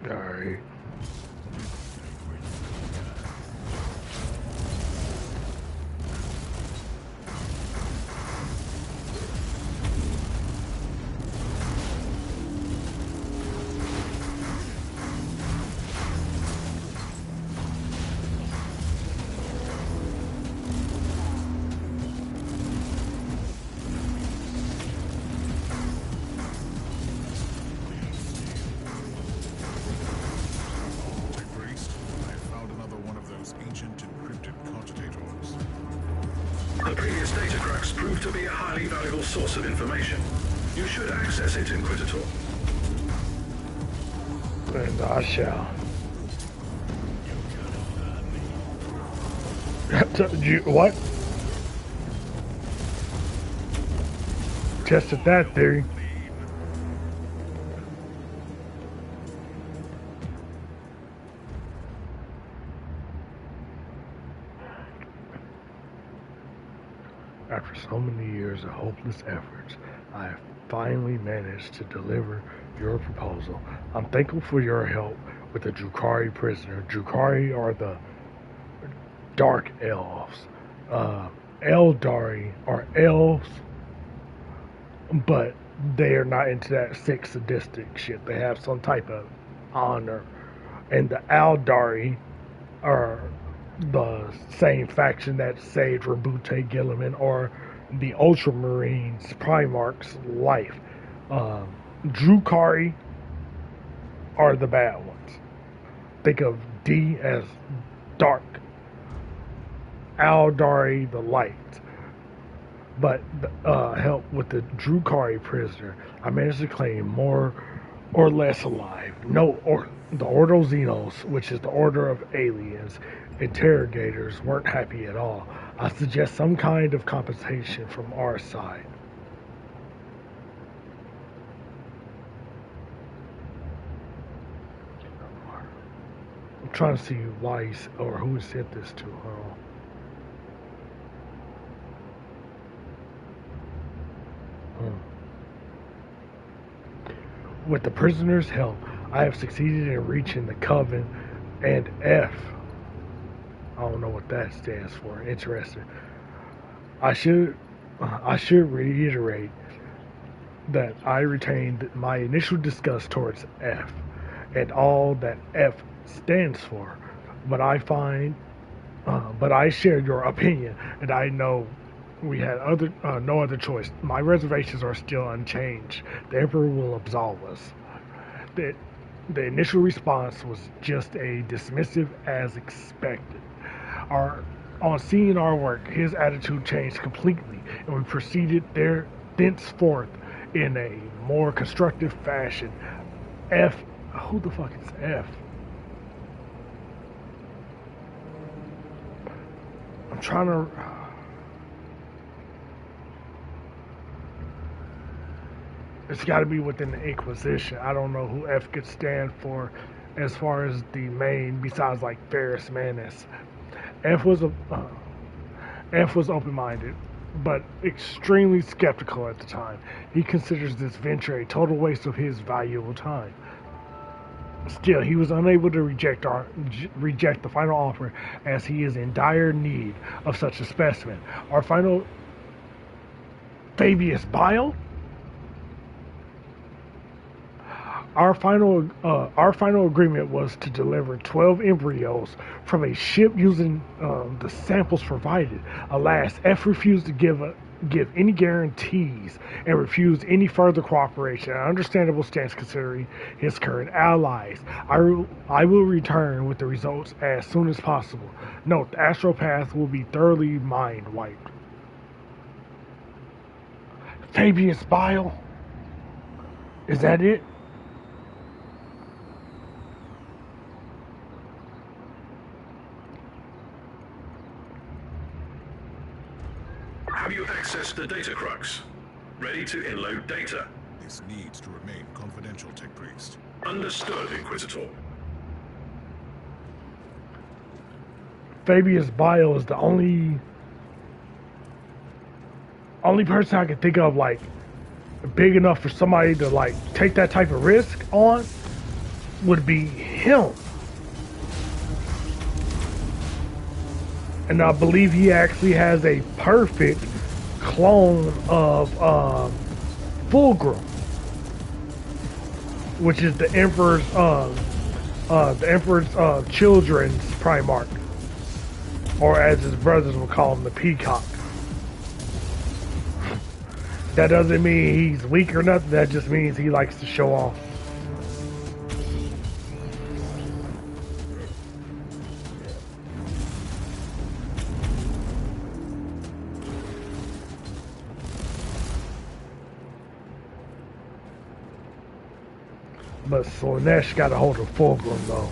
Alright. The previous data cracks proved to be a highly valuable source of information. You should access it, Inquisitor. And I shall. What? Tested that theory. After so many years of hopeless efforts, I have finally managed to deliver your proposal. I'm thankful for your help with the Drukhari prisoner. Drukhari are the Dark Elves. Eldari are elves, but they are not into that sick sadistic shit. They have some type of honor. And the Aldari are the same faction that saved Rabute Gilliman, or the Ultramarines Primarch's life. Drukari are the bad ones. Think of D as dark, Aldari the light. But help with the Drukari prisoner, I managed to claim more or less alive. The Ordo Xenos, which is the order of aliens, interrogators weren't happy at all. I suggest some kind of compensation from our side. I'm trying to see why or who he sent this to. With the prisoner's help, I have succeeded in reaching the Coven and F. I don't know what that stands for. Interesting. I should reiterate that I retained my initial disgust towards F and all that F stands for, but I share your opinion, and I know we had no other choice. My reservations are still unchanged. The Emperor will absolve us. The initial response was just a dismissive as expected. On seeing our work, his attitude changed completely, and we proceeded thenceforth in a more constructive fashion. F, who the fuck is F? I'm trying to... It's got to be within the Inquisition. I don't know who F could stand for as far as the main, besides like Ferris Manus. F was open-minded, but extremely skeptical at the time. He considers this venture a total waste of his valuable time. Still, he was unable to reject the final offer, as he is in dire need of such a specimen. Our final Fabius Bile? Our final agreement was to deliver 12 embryos from a ship using the samples provided. Alas, F refused to give any guarantees and refused any further cooperation. An understandable stance considering his current allies. I will return with the results as soon as possible. Note, the astral path will be thoroughly mind wiped. Fabius Bile? Is that it? Have you accessed the data crux? Ready to inload data? This needs to remain confidential, Tech Priest. Understood, Inquisitor. Fabius Bile is the only person I can think of, like, big enough for somebody to, like, take that type of risk on would be him. And I believe he actually has a perfect clone of Fulgrim, which is the Emperor's children's Primarch, or as his brothers would call him, the Peacock. That doesn't mean he's weak or nothing. That just means he likes to show off. But Slaanesh got a hold of Fulgrim though.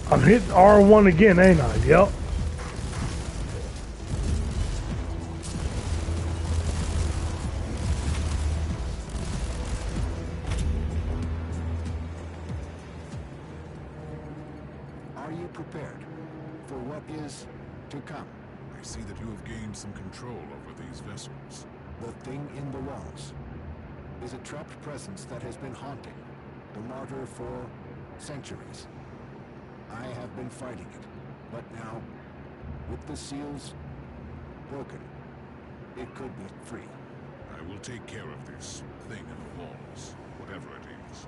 I'm hitting R1 again, ain't I? Yep. prepared for what is to come. I see that you have gained some control over these vessels. The thing in the walls is a trapped presence that has been haunting the Martyr for centuries. I have been fighting it, but now, with the seals broken, it could be free. I will take care of this thing in the walls, whatever it is.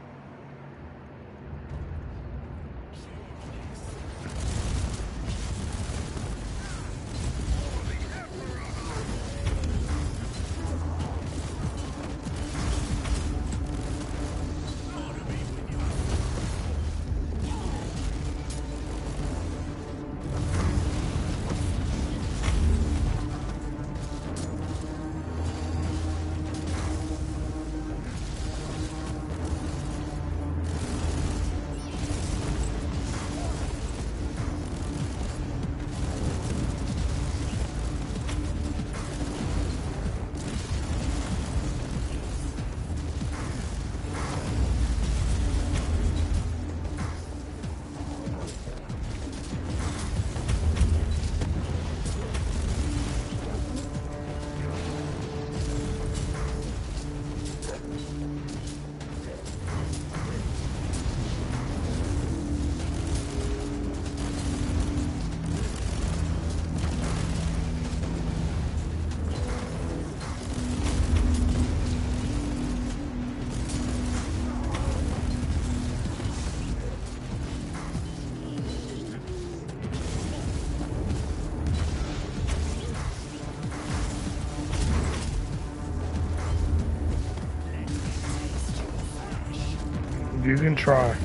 You can try.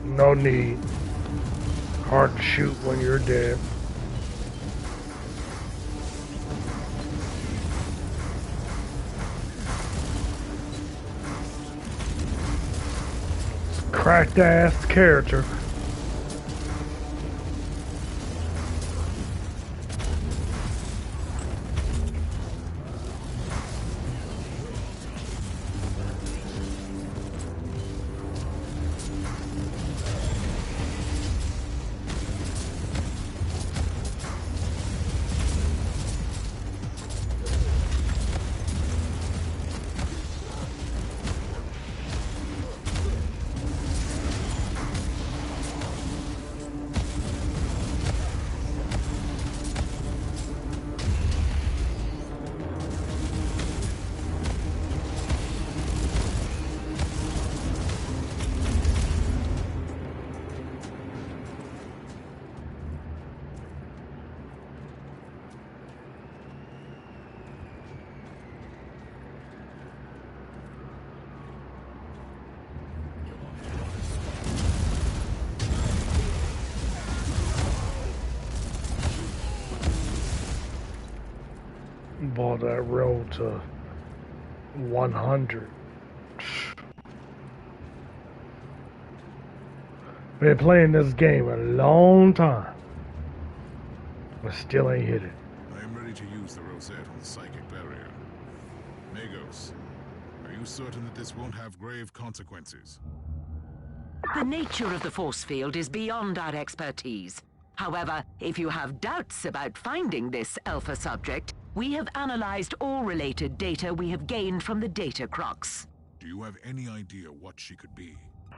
No need. Hard to shoot when you're dead. Cracked ass character. Bought that road to 100. Been playing this game a long time, but still ain't hit it. I am ready to use the rosette on the psychic barrier. Magos, are you certain that this won't have grave consequences? The nature of the force field is beyond our expertise. However, if you have doubts about finding this alpha subject, we have analyzed all related data we have gained from the data crocs. Do you have any idea what she could be?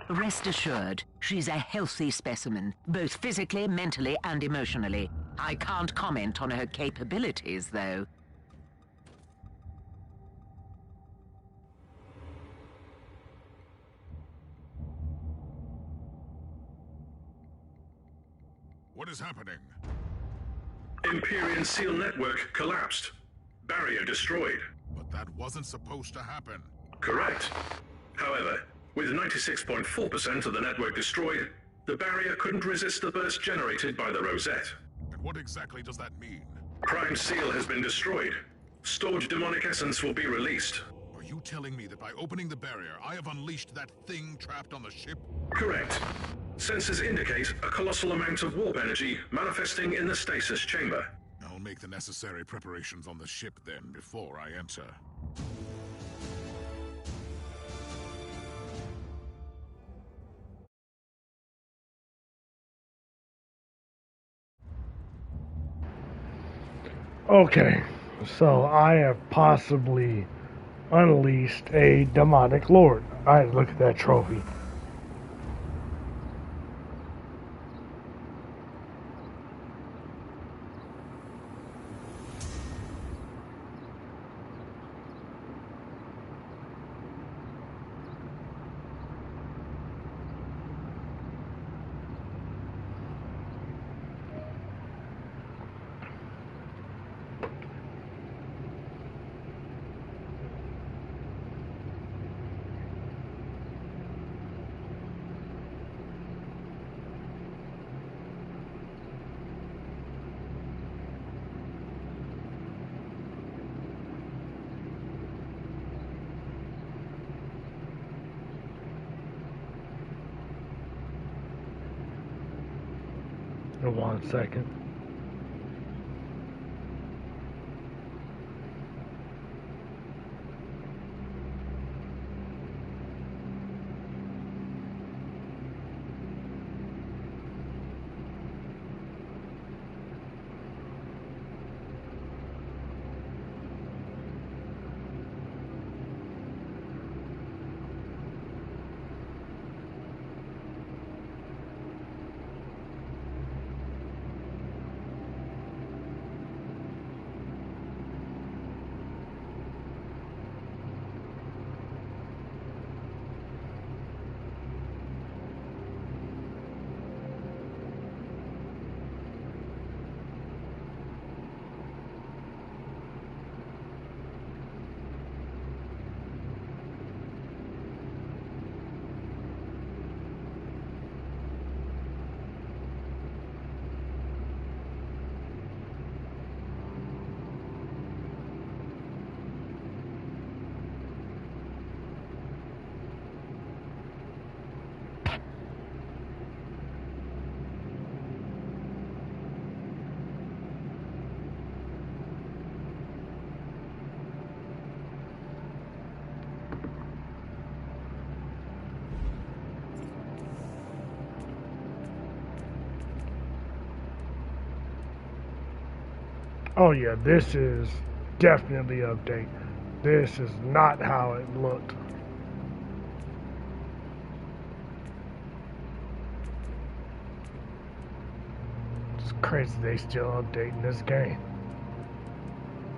Rest assured, she's a healthy specimen, both physically, mentally, and emotionally. I can't comment on her capabilities, though. What is happening? Empyrean seal network collapsed. Barrier destroyed. But that wasn't supposed to happen. Correct. However, with 96.4% of the network destroyed, the barrier couldn't resist the burst generated by the rosette. And what exactly does that mean? Prime seal has been destroyed. Stored demonic essence will be released. Are you telling me that by opening the barrier, I have unleashed that thing trapped on the ship? Correct. Sensors indicate a colossal amount of warp energy manifesting in the stasis chamber. I'll make the necessary preparations on the ship then, before I enter. Okay, so I have possibly unleashed a demonic lord. Alright, look at that trophy. In 1 second. Oh yeah, this is definitely an update. This is not how it looked. It's crazy they still updating this game.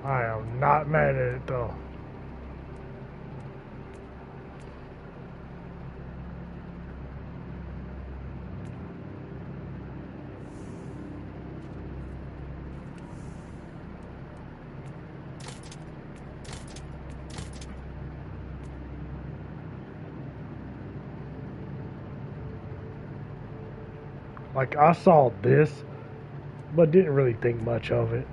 I am not mad at it though. Like, I saw this, but didn't really think much of it.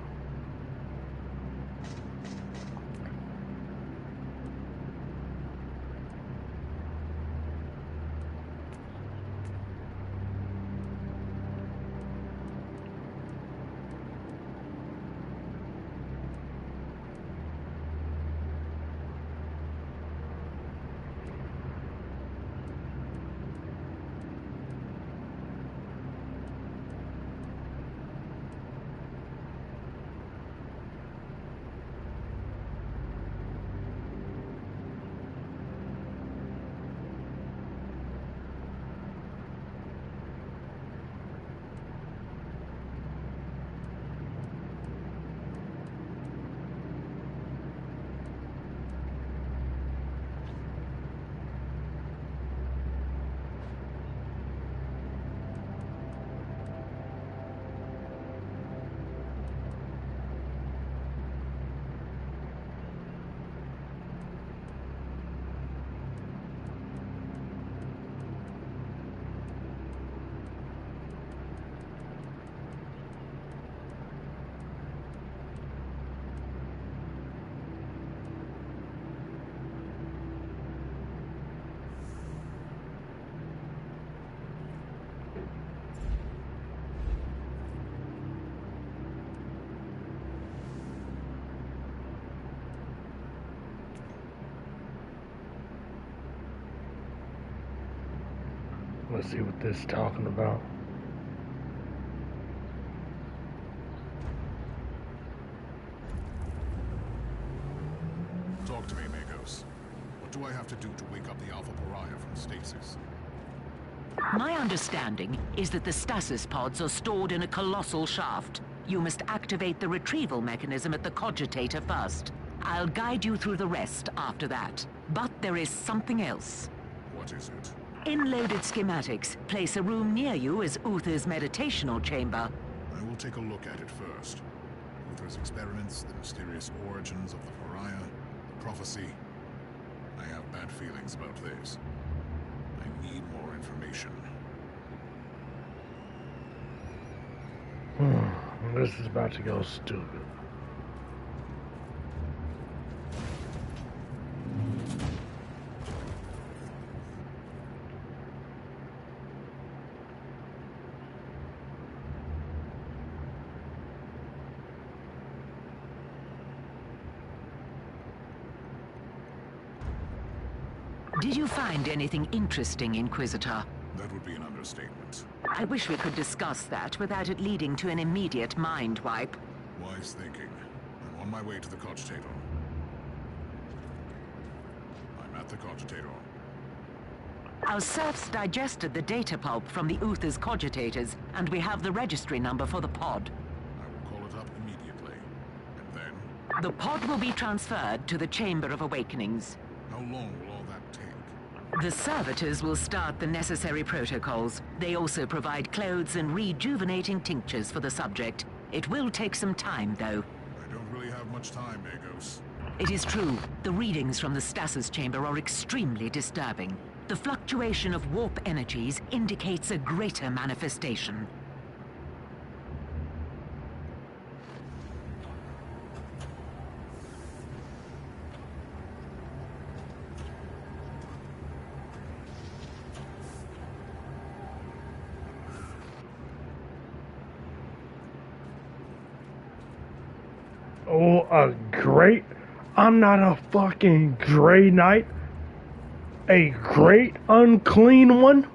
Let's see what this is talking about. What do I have to do to wake up the Alpha Pariah from stasis? My understanding is that the stasis pods are stored in a colossal shaft. You must activate the retrieval mechanism at the cogitator first. I'll guide you through the rest after that. But there is something else. What is it? In loaded schematics, place a room near you as Uther's meditational chamber. I will take a look at it first. Uther's experiments, the mysterious origins of the Pariah, the prophecy. I have bad feelings about this. I need more information. This is about to go stupid. Did you find anything interesting, Inquisitor? That would be an understatement. I wish we could discuss that without it leading to an immediate mind wipe. Wise thinking. I'm on my way to the cogitator. I'm at the cogitator. Our serfs digested the data pulp from the Uther's cogitators, and we have the registry number for the pod. I will call it up immediately. And then? The pod will be transferred to the Chamber of Awakenings. How long will all that take? The servitors will start the necessary protocols. They also provide clothes and rejuvenating tinctures for the subject. It will take some time, though. I don't really have much time, Agos. It is true. The readings from the stasis chamber are extremely disturbing. The fluctuation of warp energies indicates a greater manifestation. Oh, a great? I'm not a fucking Grey Knight. A great unclean one?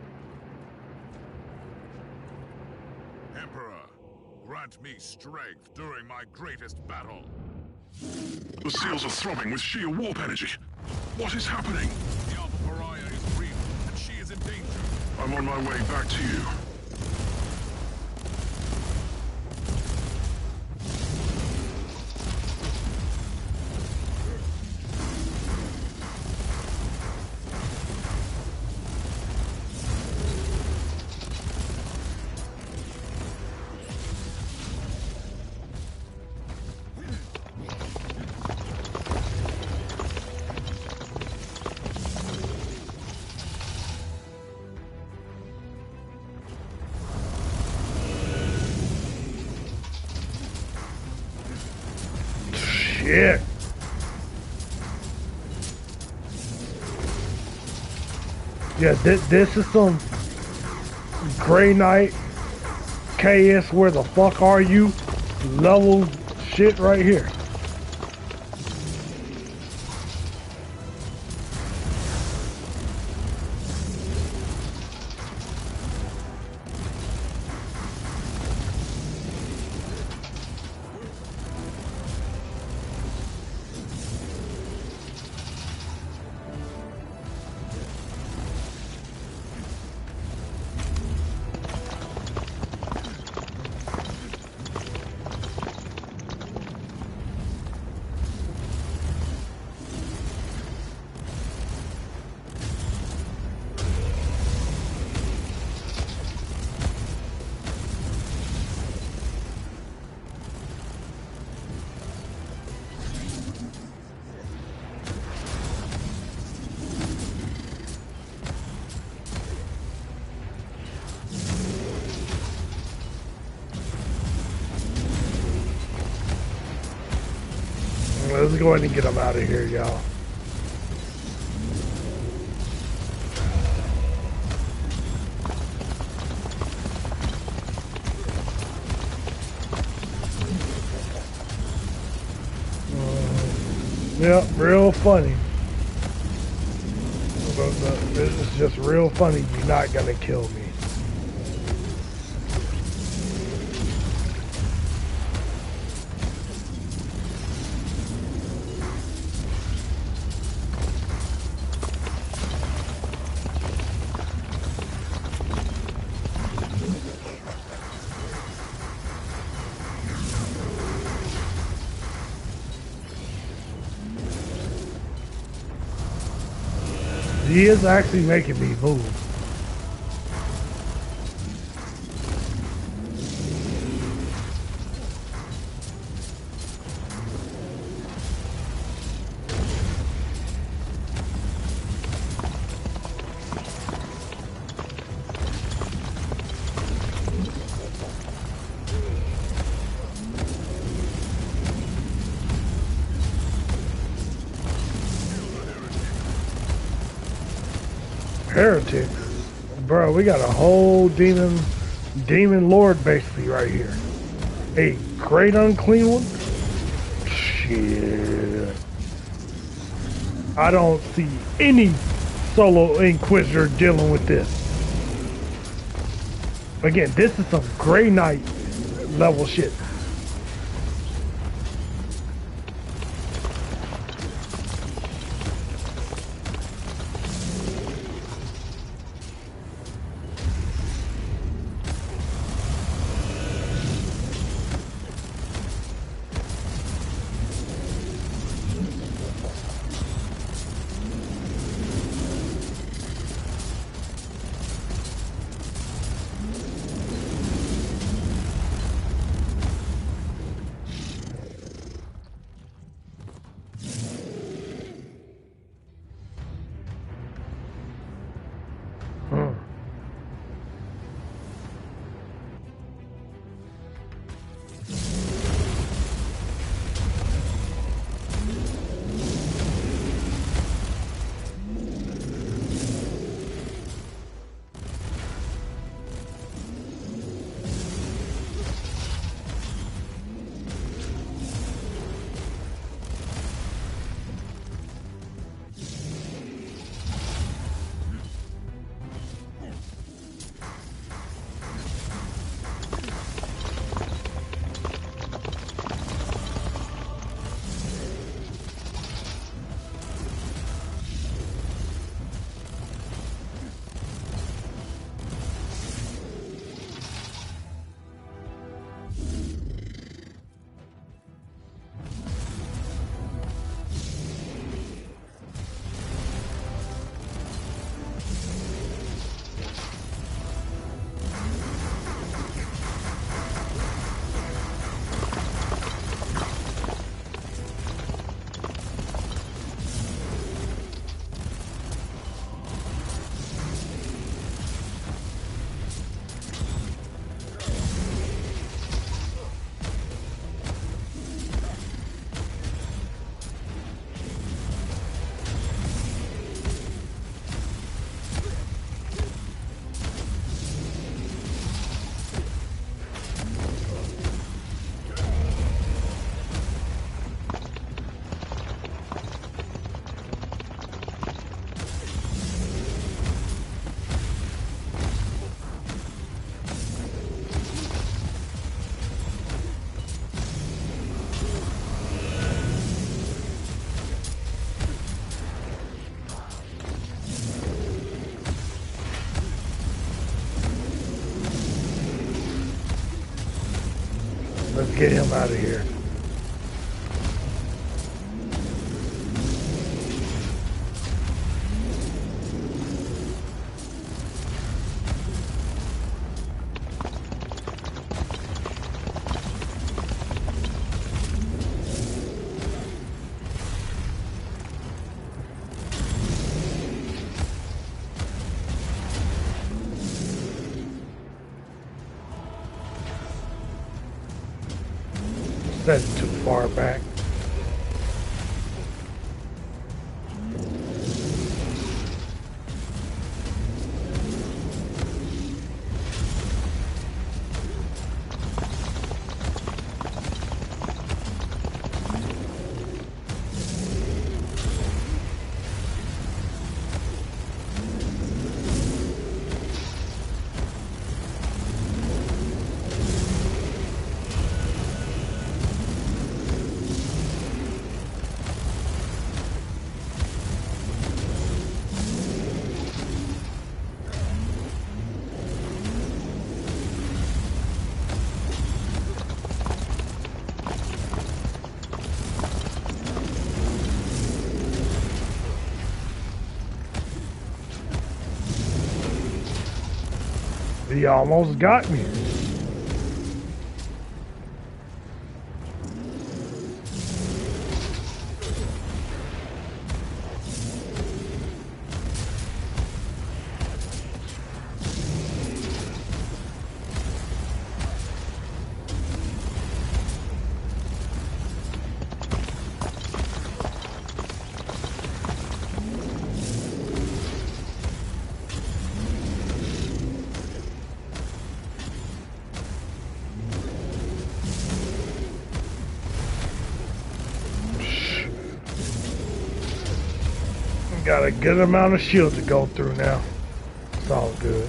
Emperor, grant me strength during my greatest battle. The seals are throbbing with sheer warp energy. What is happening? The Alpha Pariah is real, and she is in danger. I'm on my way back to you. Shit. Yeah, this is some Grey Knight KS where the fuck are you level shit right here. Let's go ahead and get them out of here, y'all. Yep, real funny. This is just real funny. You're not gonna kill me. He is actually making me move. Heretics. Bro, we got a whole demon lord basically right here. A great unclean one? Shit. I don't see any solo Inquisitor dealing with this. Again, this is some Grey Knight level shit. Let's get him out of here. That's too far back. He almost got me. Got a good amount of shield to go through now. It's all good.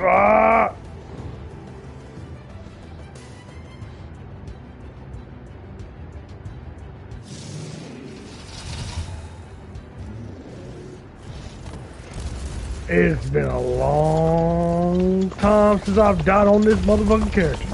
Ah! It's been a long time since I've died on this motherfucking character.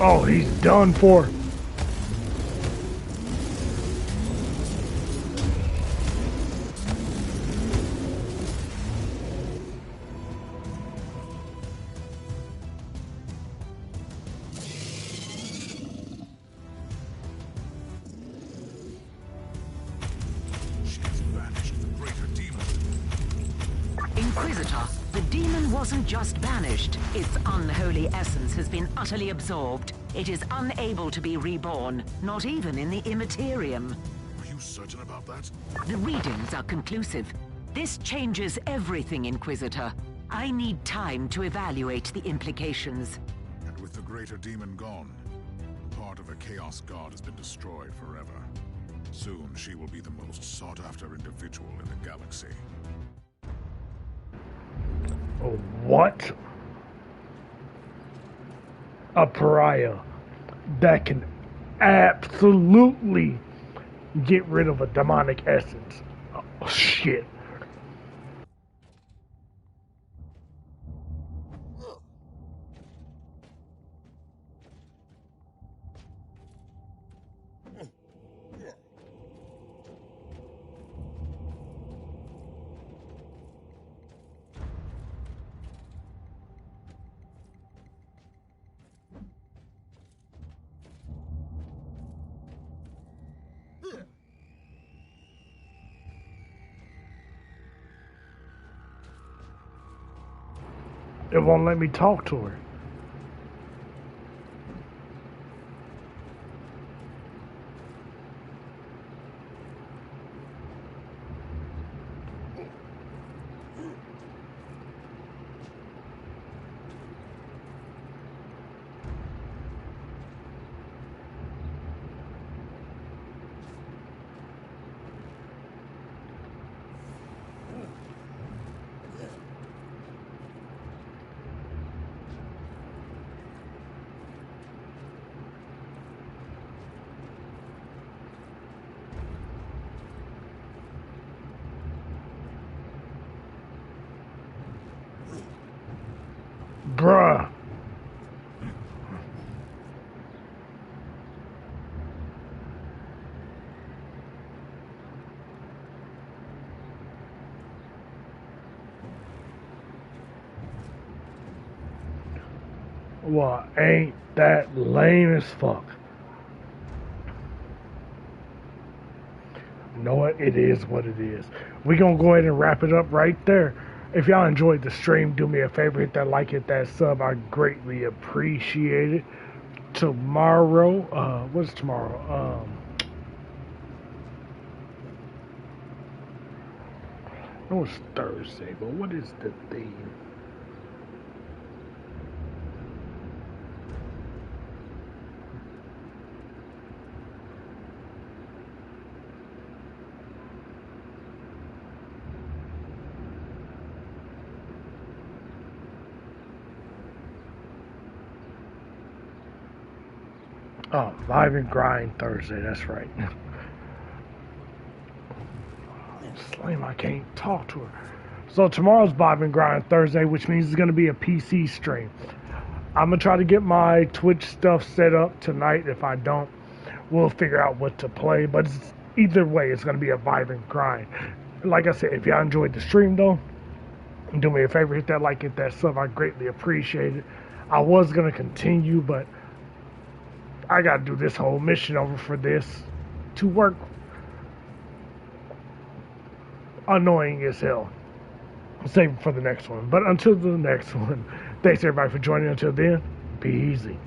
Oh, he's done for. Inquisitor, the demon wasn't just banished. Its unholy essence has been utterly absorbed. It is unable to be reborn, not even in the Immaterium. Are you certain about that? The readings are conclusive. This changes everything, Inquisitor. I need time to evaluate the implications. And with the greater demon gone, part of a Chaos God has been destroyed forever. Soon she will be the most sought-after individual in the galaxy. What? A pariah that can absolutely get rid of a demonic essence. Oh, shit. It won't let me talk to her. Well, ain't that lame as fuck? You know what? It is what it is. We're going to go ahead and wrap it up right there. If y'all enjoyed the stream, do me a favor, hit that like, hit that sub. I greatly appreciate it. Tomorrow, what's tomorrow? No, it's Thursday, but what is the theme? Oh, Live and Grind Thursday, that's right. Slim, I can't talk to her. So tomorrow's Vibe and Grind Thursday, which means it's going to be a PC stream. I'm going to try to get my Twitch stuff set up tonight. If I don't, we'll figure out what to play. But either way, it's going to be a Vibe and Grind. Like I said, if y'all enjoyed the stream, though, do me a favor, hit that like, hit that sub. I greatly appreciate it. I was going to continue, but I got to do this whole mission over for this to work. Annoying as hell. Save it for the next one. But until the next one, thanks everybody for joining. Until then, be easy.